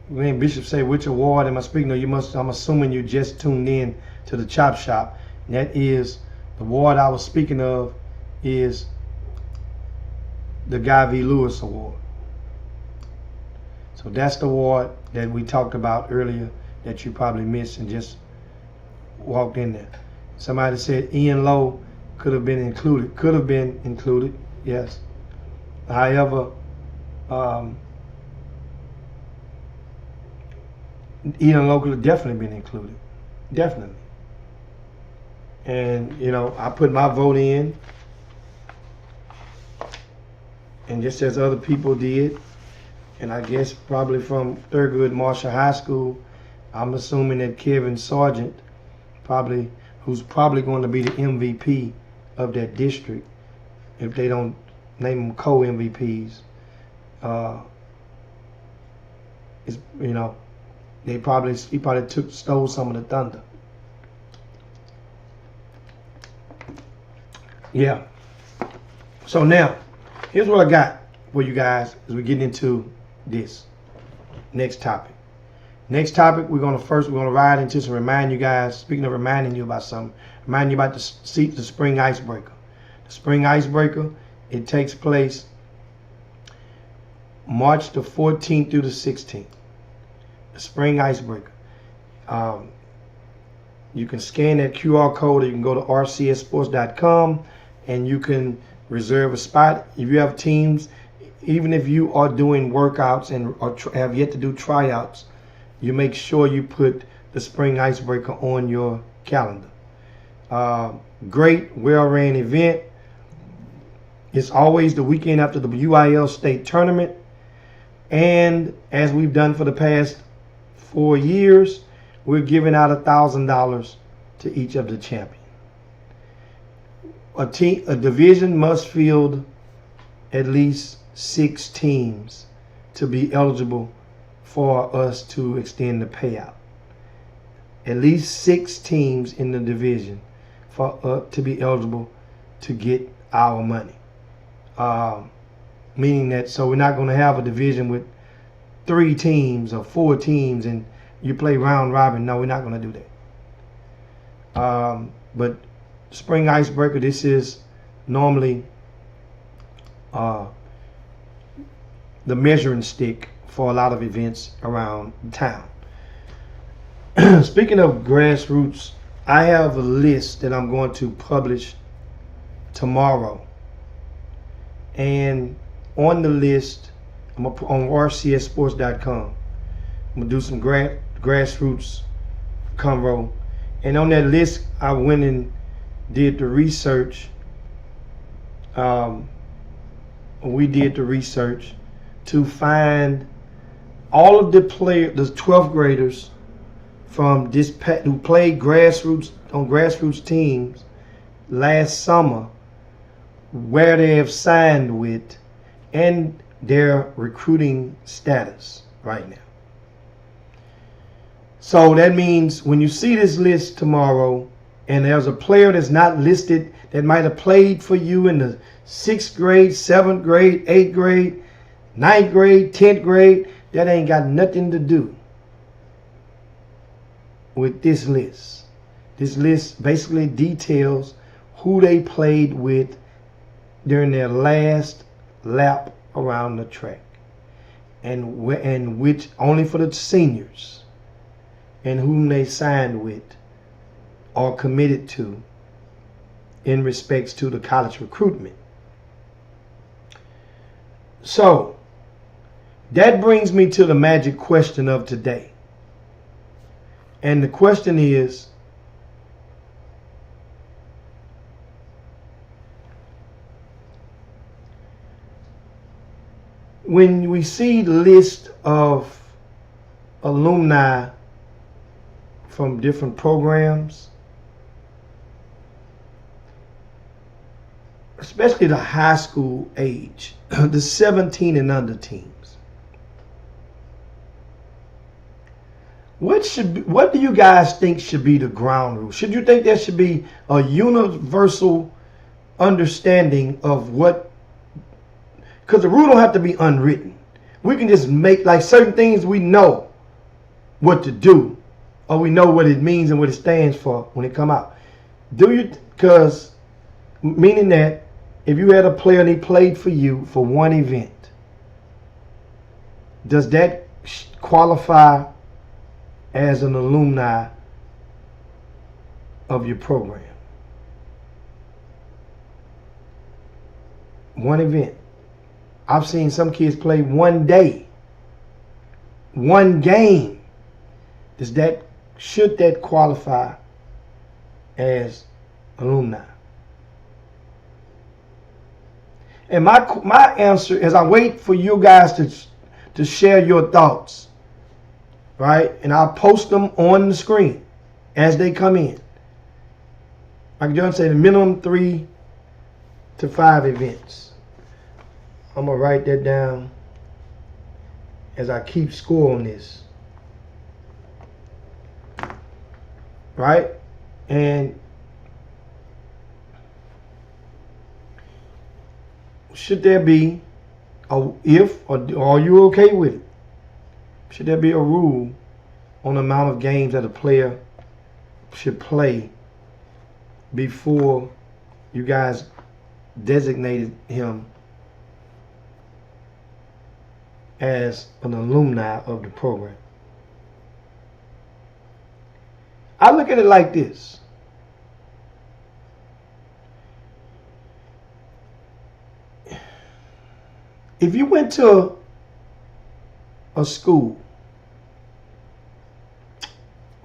when Bishop say, which award am I speaking of? I'm assuming you just tuned in to the Chop Shop. And that is, the award I was speaking of is the Guy V. Lewis Award. So that's the award that we talked about earlier that you probably missed and just walked in there. Somebody said Ian Lowe could have been included. Could have been included, yes. However, Ian Lowe could have definitely been included. Definitely. And, you know, I put my vote in, and just as other people did, and I guess probably from Thurgood Marshall High School, I'm assuming that Kevin Sargent, who's probably going to be the MVP of that district, if they don't name them co-MVPs, is, you know, he probably stole some of the thunder. Yeah. So now, here's what I got for you guys as we get into this next topic. Next topic, we're gonna ride into some, remind you guys, speaking of reminding you about something, remind you about the spring icebreaker. The spring icebreaker, it takes place March the 14th through the 16th. The spring icebreaker. You can scan that QR code, or you can go to rcssports.com and you can reserve a spot. If you have teams, even if you are doing workouts and have yet to do tryouts, you make sure you put the spring icebreaker on your calendar. Great, well-ran event. It's always the weekend after the UIL state tournament. And as we've done for the past 4 years, we're giving out $1,000 to each of the champions. A division must field at least 6 teams to be eligible for us to extend the payout. At least 6 teams in the division for to be eligible to get our money. Meaning that, so we're not going to have a division with 3 teams or 4 teams and you play round robin. No, we're not going to do that. But spring icebreaker, this is normally the measuring stick for a lot of events around town. Speaking of grassroots, I have a list that I'm going to publish tomorrow. And on the list, I'm on rcssports.com. I'm going to do some grassroots convo. And on that list, I went and did the research. We did the research to find all of the 12th graders from this who played grassroots on grassroots teams last summer, where they have signed with, and their recruiting status right now. So that means when you see this list tomorrow, and there's a player that's not listed that might have played for you in the 6th grade, 7th grade, 8th grade, 9th grade, 10th grade, that ain't got nothing to do with this list. This list basically details who they played with during their last lap around the track, and which only for the seniors, and whom they signed with or committed to in respects to the college recruitment. So that brings me to the magic question of today. And the question is, when we see the list of alumni from different programs, especially the high school age, the 17 and under teams, what do you guys think should be the ground rule? Should you think there should be a universal understanding of what? Because the rule don't have to be unwritten. We can just make, like, certain things we know what to do, or we know what it means and what it stands for when it come out. Because meaning that if you had a player and he played for you for one event, does that qualify as an alumni of your program? One event. I've seen some kids play one day, one game. Should that qualify as alumni? And my answer, as I wait for you guys to share your thoughts, right? And I'll post them on the screen as they come in. Like John said, minimum 3 to 5 events. I'm going to write that down as I keep score on this. Right? And should there be, or are you okay with it? Should there be a rule on the amount of games that a player should play before you guys designated him as an alumni of the program? I look at it like this. If you went to a school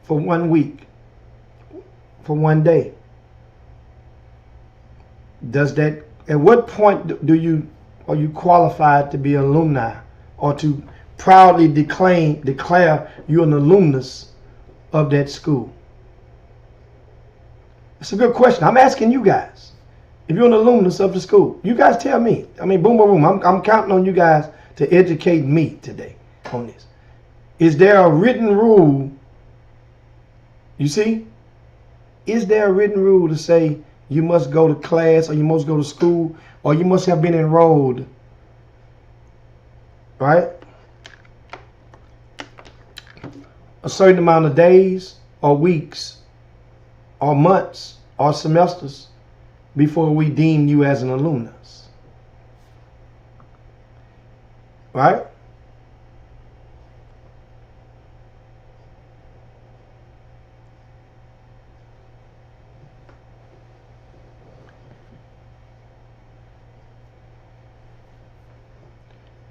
for 1 week, for 1 day, at what point are you qualified to be an alumni, or to proudly declare you're an alumnus of that school? It's a good question. I'm asking you guys. If you're an alumnus of the school, you guys tell me. I mean, boom, boom, boom. I'm counting on you guys to educate me today on this. Is there a written rule? You see? Is there a written rule to say you must go to class, or you must go to school, or you must have been enrolled, right, a certain amount of days or weeks or months or semesters before we deem you as an alumnus? Right?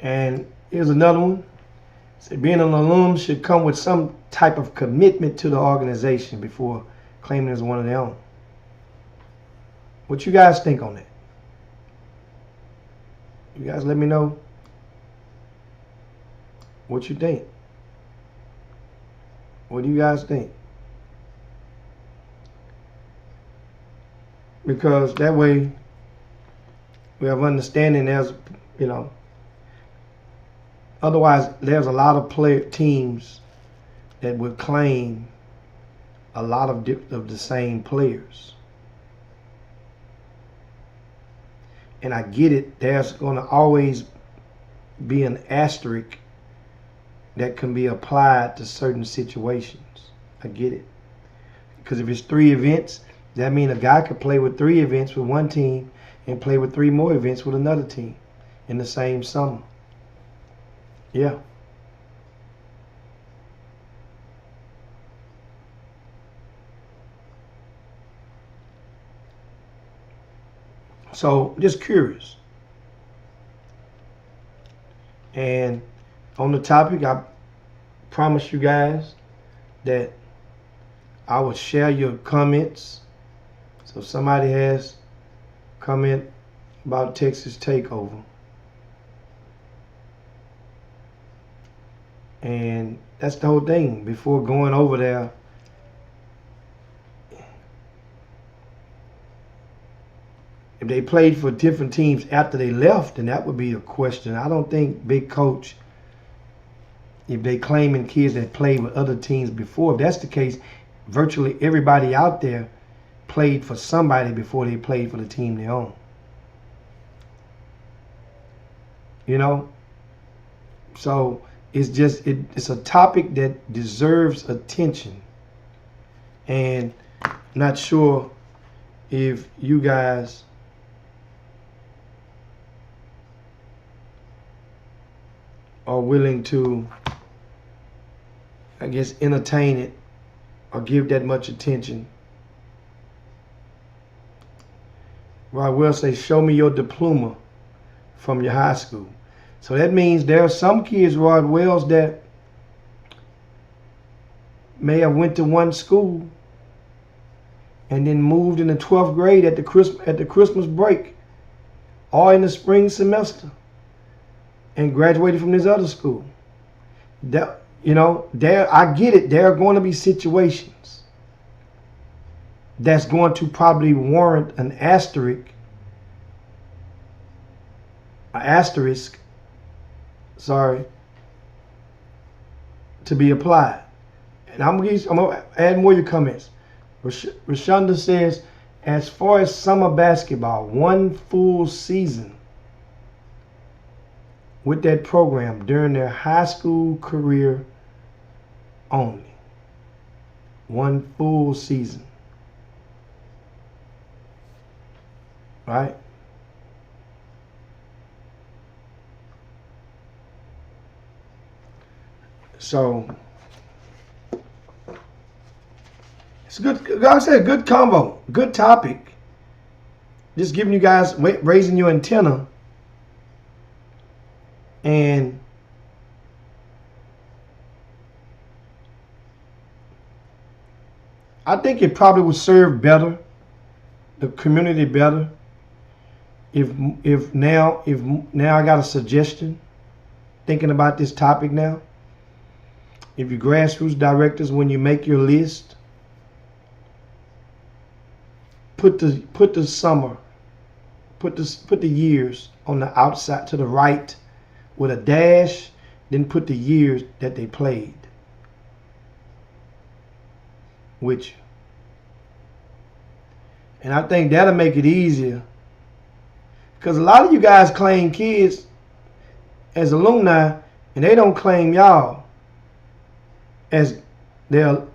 And here's another one. Say being an alum should come with some type of commitment to the organization before claiming as one of their own. What you guys think on that? You guys let me know what you think. What do you guys think? Because that way we have understanding. There's, otherwise there's a lot of teams that would claim a lot of the same players. And I get it, there's going to always be an asterisk that can be applied to certain situations. I get it. Because if it's 3 events, that means a guy could play with 3 events with one team and play with 3 more events with another team in the same summer. Yeah. So, just curious. And on the topic, I promise you guys that I will share your comments. So if somebody has comment about Texas takeover, and that's the whole thing. Before going over there, if they played for different teams after they left, then that would be a question. I don't think Big Coach, if they claiming kids that played with other teams before, if that's the case, virtually everybody out there played for somebody before they played for the team they own. You know? So it's just, it's a topic that deserves attention. And I'm not sure if you guys are willing to, I guess, entertain it or give that much attention. Well, I will say, show me your diploma from your high school. So that means there are some kids, Rod Wells, that may have went to one school and then moved in the 12th grade at the Christmas break or in the spring semester and graduated from this other school. That, you know, I get it. There are going to be situations that's going to probably warrant an asterisk, to be applied. And I'm going to add more of your comments. Rashonda says, as far as summer basketball, 1 full season with that program during their high school career only. 1 full season. Right? So it's good. Like I said, good combo, good topic. Just giving you guys, raising your antenna, and I think it probably would serve better, the community better, if now I got a suggestion. Thinking about this topic now. If you grassroots directors, when you make your list, put the years on the outside to the right with a dash, then put the years that they played with you. And I think that'll make it easier, because a lot of you guys claim kids as alumni and they don't claim y'all as they're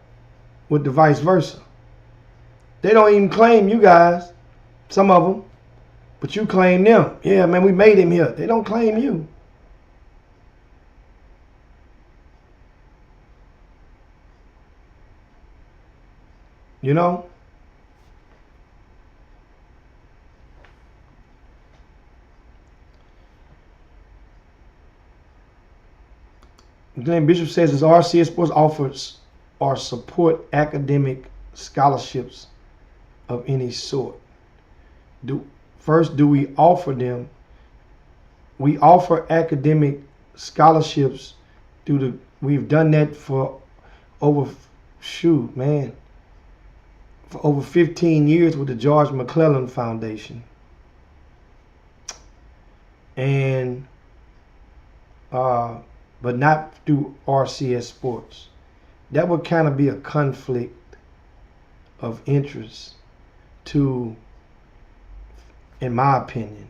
with the vice versa. They don't even claim you guys, some of them, but you claim them. Yeah, man, we made him here. They don't claim you. You know? Glenn Bishop says, as RCS Sports offers or support academic scholarships of any sort? Do we offer them? We offer academic scholarships we've done that for over 15 years with the George McClellan Foundation. And but not through RCS Sports. That would kind of be a conflict of interest to, in my opinion,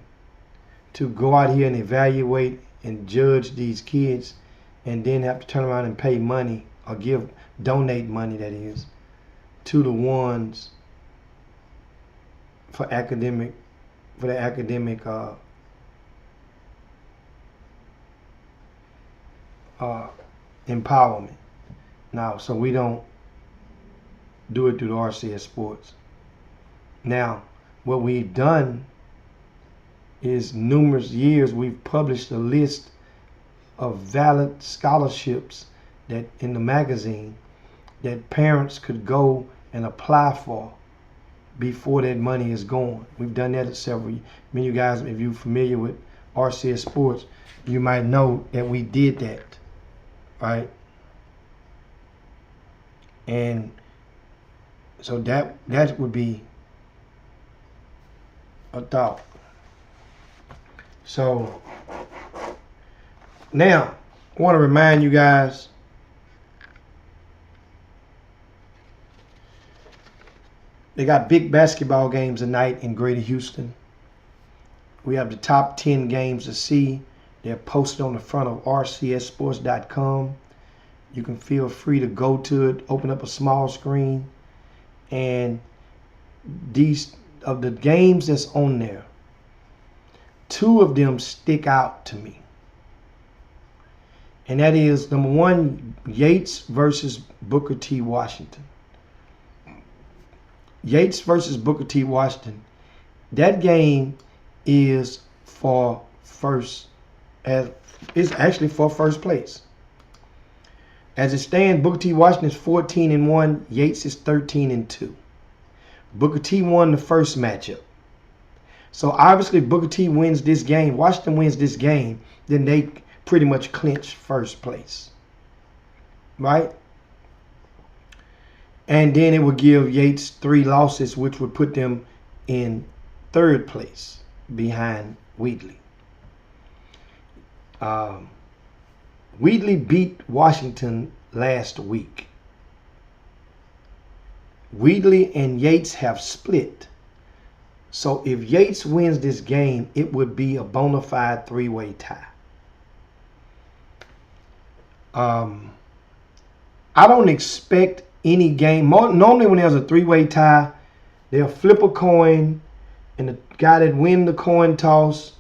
to go out here and evaluate and judge these kids and then have to turn around and pay money or donate money, that is, to the ones for the academic empowerment. Now, so we don't do it through the RCS Sports. Now, what we've done is numerous years we've published a list of valid scholarships that in the magazine that parents could go and apply for before that money is gone. We've done that at several. Many of you guys, if you're familiar with RCS Sports, you might know that we did that, right? And so that would be a thought. So now I want to remind you guys they got big basketball games tonight in Greater Houston. We have the top 10 games to see. They're posted on the front of rcssports.com. You can feel free to go to it, open up a small screen, and these of the games that's on there, 2 of them stick out to me. And that is, number 1, Yates versus Booker T. Washington. Yates versus Booker T. Washington. That game is for first place. As it stands, Booker T. Washington is 14-1. Yates is 13-2. Booker T won the first matchup. So obviously, if Booker T wins this game, Washington wins this game, then they pretty much clinch first place, right? And then it would give Yates 3 losses, which would put them in 3rd place behind Wheatley. Wheatley beat Washington last week. Wheatley and Yates have split. So if Yates wins this game, it would be a bona fide 3-way tie. I don't expect any game. Normally when there's a 3-way tie, they'll flip a coin, and the guy that wins the coin toss,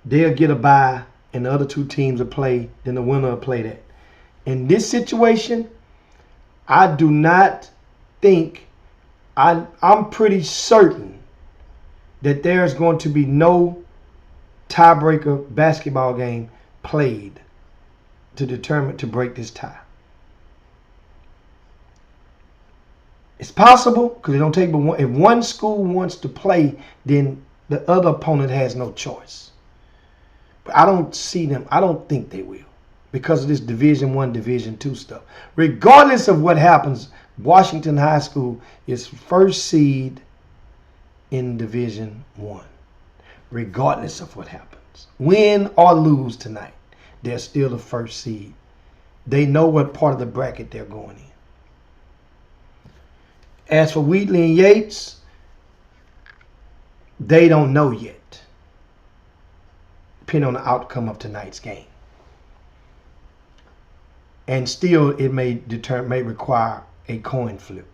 they'll get a bye, and the other 2 teams will play, then the winner will play that. In this situation, I do not think, I'm pretty certain that there's going to be no tiebreaker basketball game played to break this tie. It's possible because it don't take but one. If one school wants to play, then the other opponent has no choice. But I don't see them. I don't think they will because of this Division I, Division II stuff. Regardless of what happens, Washington High School is first seed in Division I. Regardless of what happens, win or lose tonight, they're still the first seed. They know what part of the bracket they're going in. As for Wheatley and Yates, they don't know yet, depending on the outcome of tonight's game. And still, it may require a coin flip.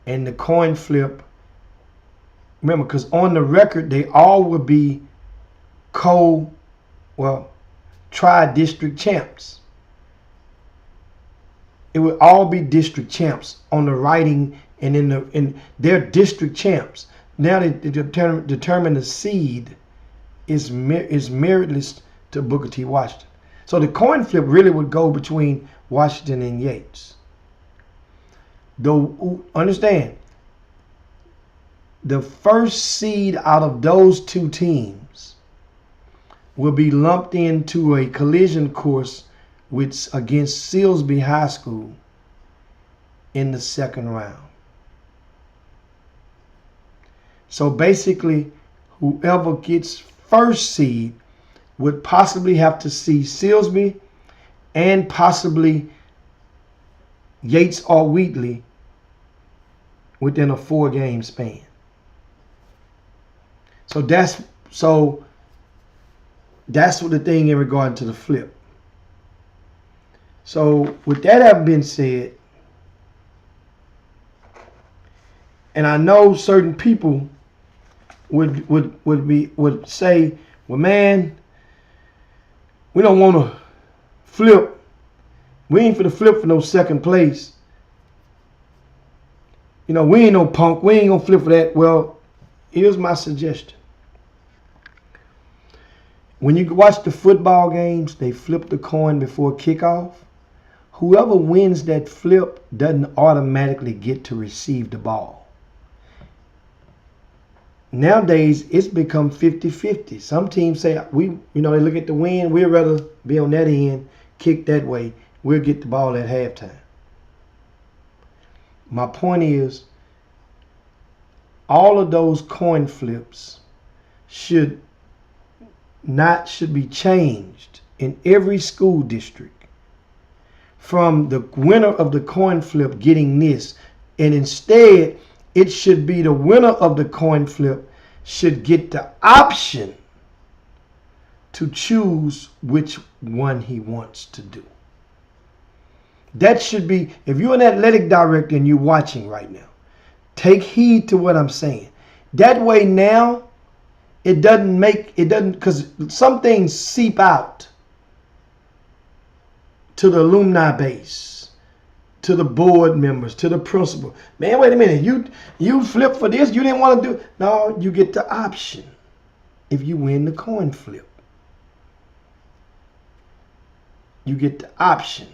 And the coin flip, remember, because on the record, they all will be tri-district champs. It would all be district champs on the writing, and in their district champs. Now they determine the seed is meritless to Booker T. Washington. So the coin flip really would go between Washington and Yates. Though, understand, the first seed out of those 2 teams will be lumped into a collision course against Silsbee High School in the 2nd round. So basically, whoever gets first seed would possibly have to see Silsbee and possibly Yates or Wheatley within a 4-game span. So that's what the thing in regard to the flip. So with that having been said, and I know certain people would say, well, man, we don't want to flip. We ain't for the flip for no second place. You know, we ain't no punk. We ain't gonna flip for that. Well, here's my suggestion. When you watch the football games, they flip the coin before kickoff. Whoever wins that flip doesn't automatically get to receive the ball. Nowadays, it's become 50-50. Some teams say, they look at the win, we'd rather be on that end, kick that way. We'll get the ball at halftime. My point is, all of those coin flips should be changed in every school district from the winner of the coin flip getting this, and instead it should be the winner of the coin flip should get the option to choose which one he wants to do. That should be, if you're an athletic director and you're watching right now, take heed to what I'm saying. That way now, it doesn't, because some things seep out to the alumni base, to the board members, to the principal. Man, wait a minute, you flip for this, you didn't want to do. No, you get the option if you win the coin flip. You get the option.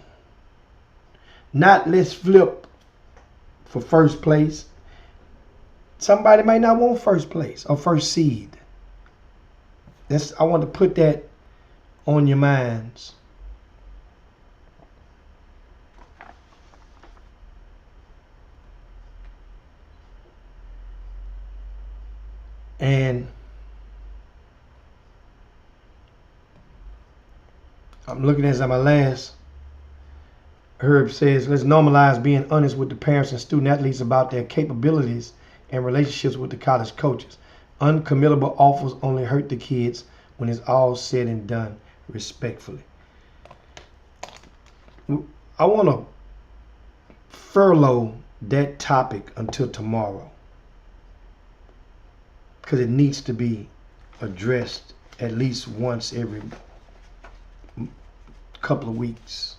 Not let's flip for first place. Somebody might not want first place or first seed. I want to put that on your minds. And I'm looking at my last. Herb says, let's normalize being honest with the parents and student athletes about their capabilities and relationships with the college coaches. Uncommittable offers only hurt the kids when it's all said and done. Respectfully. I want to furlough that topic until tomorrow, because it needs to be addressed at least once every couple of weeks,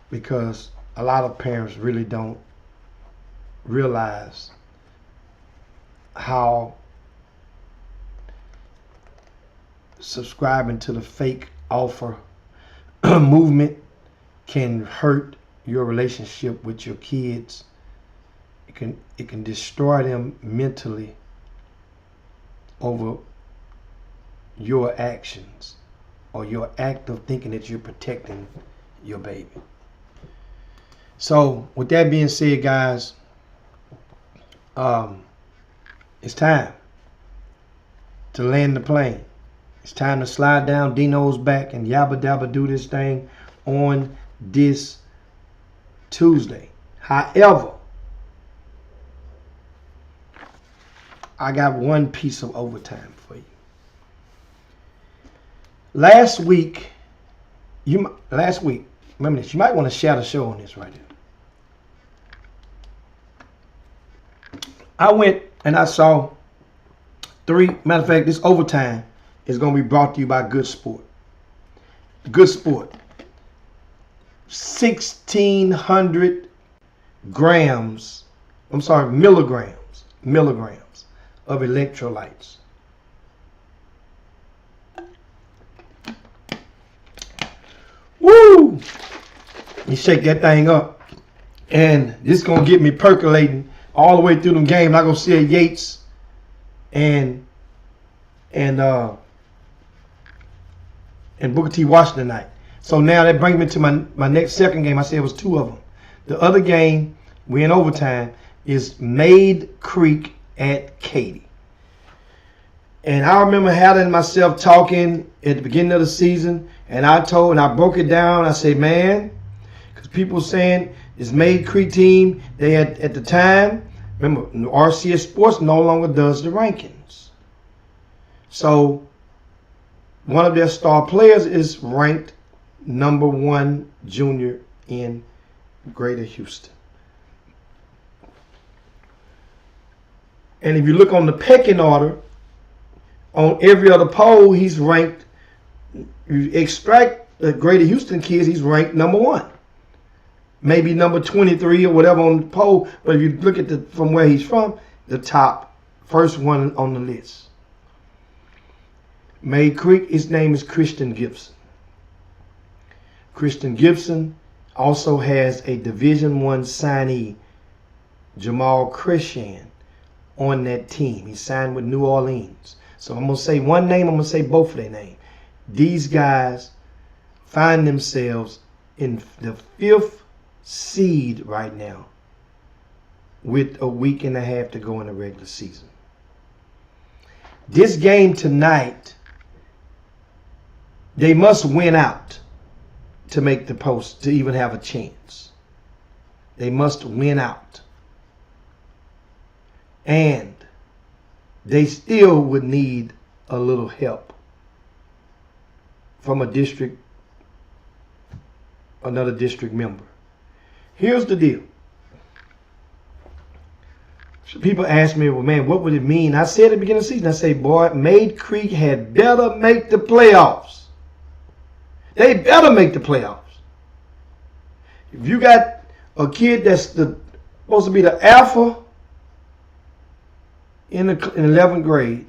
because a lot of parents really don't realize how subscribing to the fake offer movement can hurt your relationship with your kids. It can destroy them mentally over your actions or your act of thinking that you're protecting your baby. So with that being said, guys, it's time to land the plane. It's time to slide down Dino's back and yabba dabba do this thing on this Tuesday. However, I got one piece of overtime for you. Last week, remember this, you might want to share the show on this right here. I went and I saw matter of fact, this overtime is going to be brought to you by Good Sport. Good Sport. 1,600 milligrams of electrolytes. Woo! You shake that thing up, and this is gonna get me percolating all the way through them games. I'm gonna see Yates and Booker T. Washington tonight. So now that brings me to my next second game. I said it was two of them. The other game, we're in overtime, is Made Creek at Katy. And I remember having myself talking at the beginning of the season, and I broke it down. I said, man, because people saying This Maid Creek team, they had at the time, remember, RCS Sports no longer does the rankings. So one of their star players is ranked #1 junior in Greater Houston. And if you look on the pecking order, on every other poll, he's ranked, you extract the Greater Houston kids, he's ranked #1. Maybe number 23 or whatever on the poll, but if you look at from where he's from, the top, first one on the list. Maid Creek, his name is Christian Gibson. Christian Gibson also has a Division I signee, Jamal Christian, on that team. He signed with New Orleans. So I'm going to say one name, I'm going to say both of their names. These guys find themselves in the 5th seed right now with a week and a half to go in the regular season. This game tonight, they must win out to make the post, to even have a chance. They must win out. And they still would need a little help from another district member. Here's the deal. So people ask me, well, man, what would it mean? I said at the beginning of the season, I say, boy, Maid Creek had better make the playoffs. They better make the playoffs. If you got a kid that's supposed to be the alpha in 11th grade,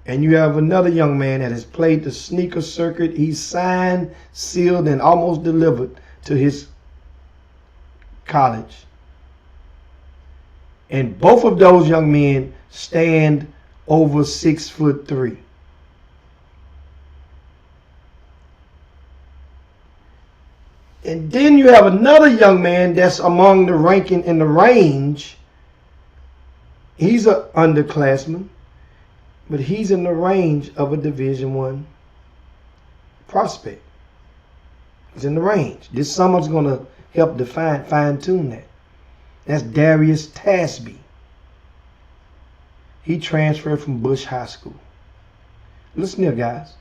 and you have another young man that has played the sneaker circuit, he's signed, sealed, and almost delivered to his college. And both of those young men stand over 6'3". And then you have another young man that's among the ranking in the range. He's an underclassman, but he's in the range of a Division I prospect. He's in the range. This summer's going to help fine-tune that. That's Darius Tasby. He transferred from Bush High School. Listen here, guys.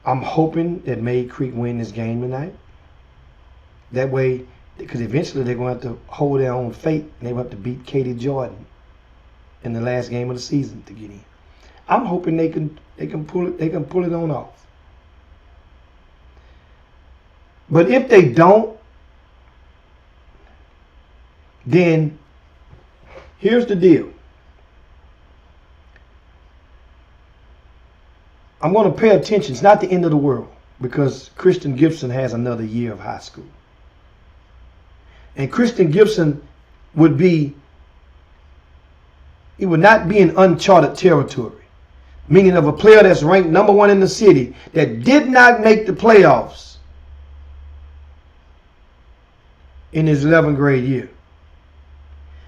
I'm hoping that Maid Creek win this game tonight. That way, because eventually they're going to have to hold their own fate, and they will have to beat Katie Jordan in the last game of the season to get in. I'm hoping they can pull it on off. But if they don't, then here's the deal. I'm going to pay attention. It's not the end of the world, because Christian Gibson has another year of high school. And Christian Gibson would not be in uncharted territory, meaning of a player that's ranked #1 in the city that did not make the playoffs in his 11th grade year.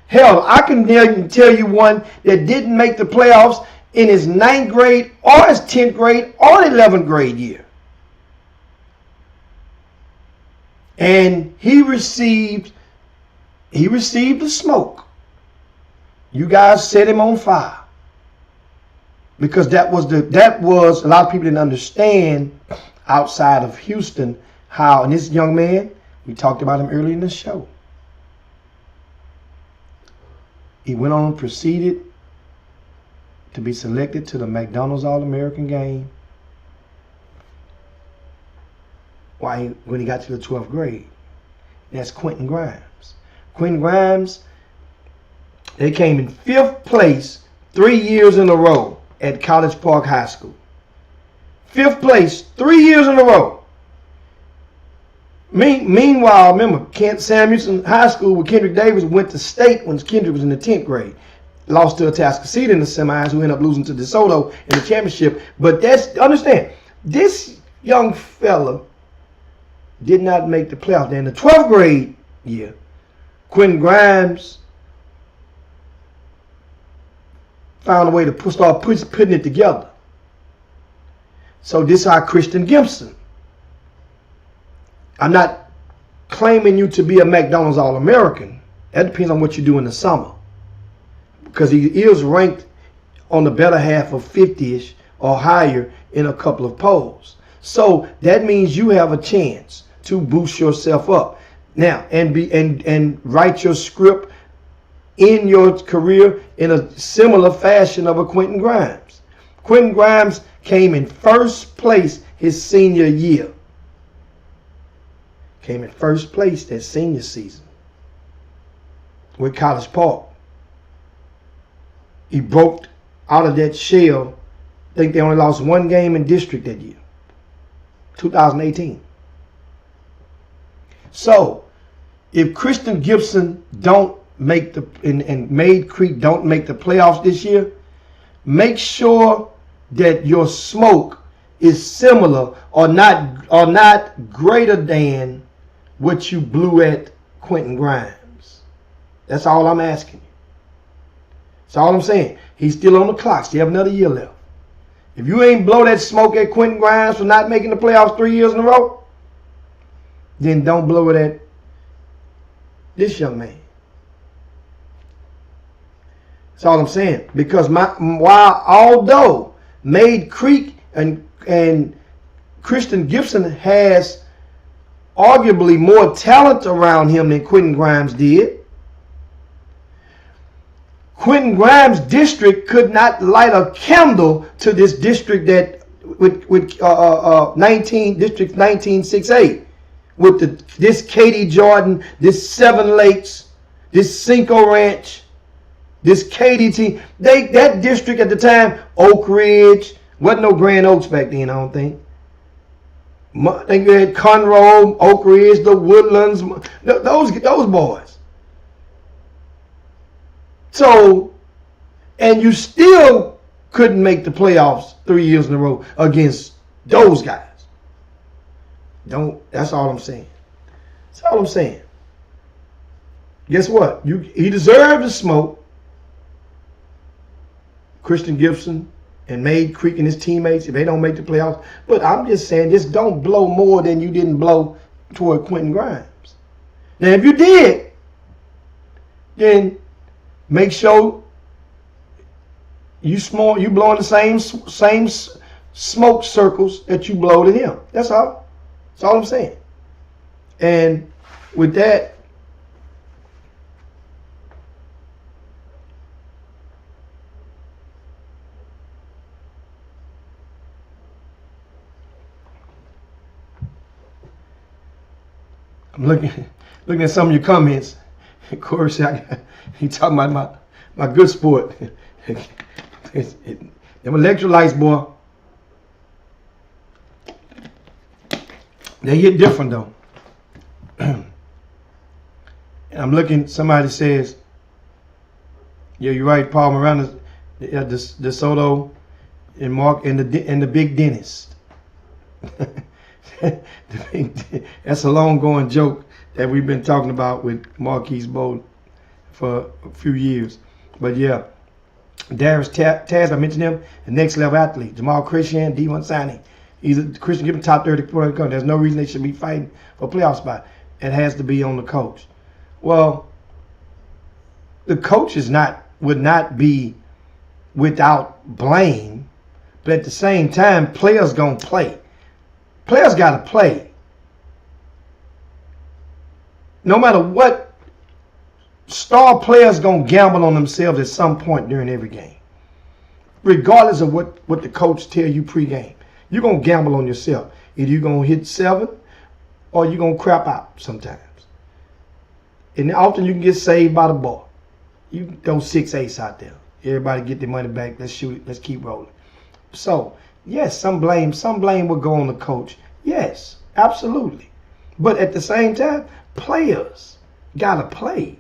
Hell, I can tell you one that didn't make the playoffs in his 9th grade or his 10th grade or 11th grade year. And he received the smoke. You guys set him on fire. Because that was a lot of people didn't understand outside of Houston how, and this young man, we talked about him earlier in the show. He went on and proceeded to be selected to the McDonald's All-American game when he got to the 12th grade. That's Quentin Grimes. Quentin Grimes, they came in 5th place 3 years in a row at College Park High School. 5th place 3 years in a row. Meanwhile, remember, Kent Samuelson High School with Kendrick Davis went to state when Kendrick was in the 10th grade. Lost to Atascocita in the semis, who ended up losing to DeSoto in the championship. But understand, this young fella did not make the playoffs. In the 12th grade year, Quentin Grimes found a way to start putting it together. So this is our Christian Gibson. I'm not claiming you to be a McDonald's All-American. That depends on what you do in the summer. Because he is ranked on the better half of 50-ish or higher in a couple of polls. So that means you have a chance to boost yourself up. Now, and write your script in your career in a similar fashion of a Quentin Grimes. Quentin Grimes came in first place his senior year. Came in first place that senior season with College Park. He broke out of that shell. I think they only lost one game in district that year, 2018. So, if Christian Gibson don't make the and Made Creek don't make the playoffs this year, make sure that your smoke is similar or not greater than what you blew at Quentin Grimes. That's all I'm asking you. That's all I'm saying. He's still on the clock. Still have another year left. If you ain't blow that smoke at Quentin Grimes for not making the playoffs 3 years in a row, then don't blow it at this young man. That's all I'm saying. Because although Made Creek and Christian Gibson has arguably more talent around him than Quentin Grimes did, Quentin Grimes' district could not light a candle to this district that with district 1968 with this Katy Jordan, this Seven Lakes, this Cinco Ranch, this Katy team. That district at the time, Oak Ridge, wasn't no Grand Oaks back then, I don't think. I think you had Conroe, Oak Ridge, the Woodlands, those boys. So, and you still couldn't make the playoffs 3 years in a row against those guys. That's all I'm saying. That's all I'm saying. Guess what? He deserved the smoke. Christian Gibson and Made Creek and his teammates, if they don't make the playoffs. But I'm just saying, just don't blow more than you didn't blow toward Quentin Grimes. Now, if you did, then make sure you blowing the same smoke circles that you blow to him. That's all. That's all I'm saying. And with that, I'm looking at some of your comments. Of course, he talking about my good sport. Them electrolytes, boy. They hit different though. And I'm looking. Somebody says, "Yeah, you're right, Paul Miranda, the Soto, and Mark, and the big dentist." That's a long-going joke that we've been talking about with Marquise Bowden for a few years. But yeah, Darius Taz, I mentioned him, the next level athlete. Jamal Christian, D1 signing. He's a Christian given top 30 player. There's no reason they should be fighting for a playoff spot. It has to be on the coach. Well, the coach would not be without blame, but at the same time, players gonna play. Players got to play. No matter what, star players going to gamble on themselves at some point during every game. Regardless of what the coach tell you pregame. You're going to gamble on yourself. Either you're going to hit 7 or you're going to crap out sometimes. And often you can get saved by the ball. You can throw 6 ace out there. Everybody get their money back. Let's shoot it. Let's keep rolling. So, yes, some blame will go on the coach. Yes, absolutely. But at the same time, players gotta play.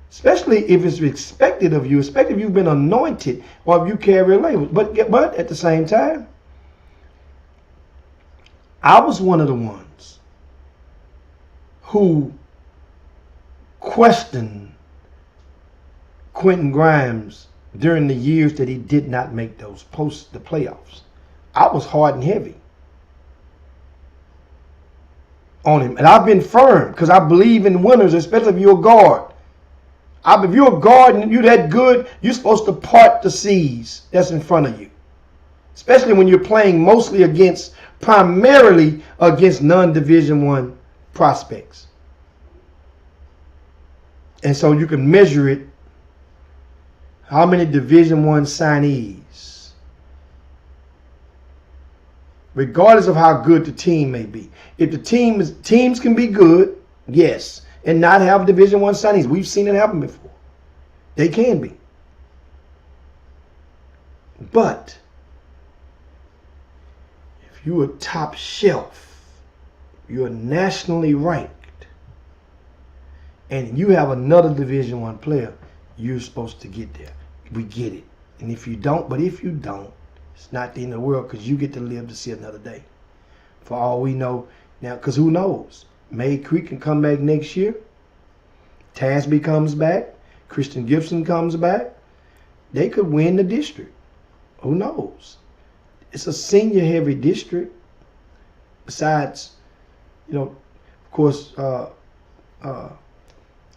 Especially if it's expected of you, especially if you've been anointed or if you carry a label. But at the same time, I was one of the ones who questioned Quentin Grimes during the years that he did not make the playoffs. I was hard and heavy. on him. And I've been firm because I believe in winners, especially if you're a guard. If you're a guard and you're that good, you're supposed to part the seas that's in front of you. Especially when you're playing primarily against non-Division I prospects. And so you can measure it. How many Division I signees, regardless of how good the team may be. If the teams can be good, yes, and not have Division I signees. We've seen it happen before. They can be. But if you're top shelf, you're nationally ranked, and you have another Division I player, you're supposed to get there. We get it. And if you don't, it's not the end of the world because you get to live to see another day. For all we know now, because who knows? May Creek can come back next year. Tasby comes back. Christian Gibson comes back. They could win the district. Who knows? It's a senior-heavy district. Besides, of course,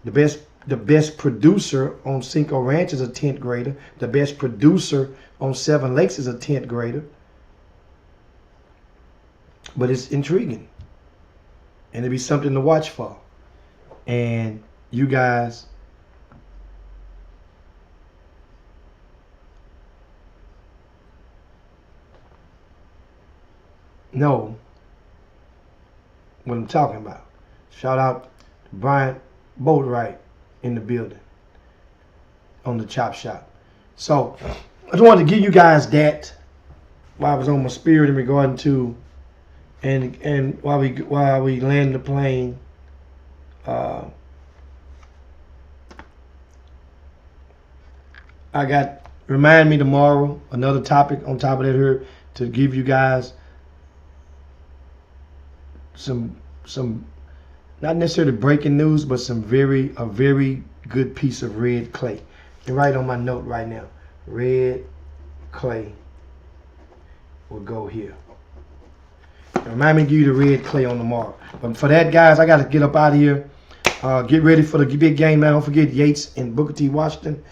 the best producer on Cinco Ranch is a 10th grader. The best producer on Seven Lakes is a 10th grader. But it's intriguing. And it'll be something to watch for. And you guys know what I'm talking about. Shout out to Brian Boatwright in the building on the Chop Shop. So I just wanted to give you guys that while I was on my spirit in regard to and while we land the plane. Remind me tomorrow another topic on top of that here to give you guys some not necessarily breaking news, but a very good piece of red clay. And write on my note right now, red clay will go here. Remind me to give you the red clay on tomorrow. But for that, guys, I got to get up out of here. Get ready for the big game, man. Don't forget Yates and Booker T. Washington.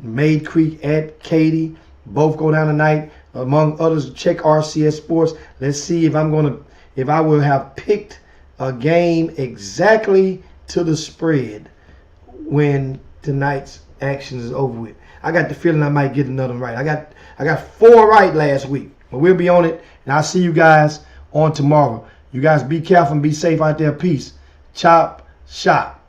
Maid Creek at Katy. Both go down tonight. Among others, check RCS Sports. Let's see if I will have picked a game exactly to the spread when tonight's action is over with. I got the feeling I might get another right. I got 4 right last week. But we'll be on it. And I'll see you guys on tomorrow. You guys be careful and be safe out there. Peace. Chop Shop.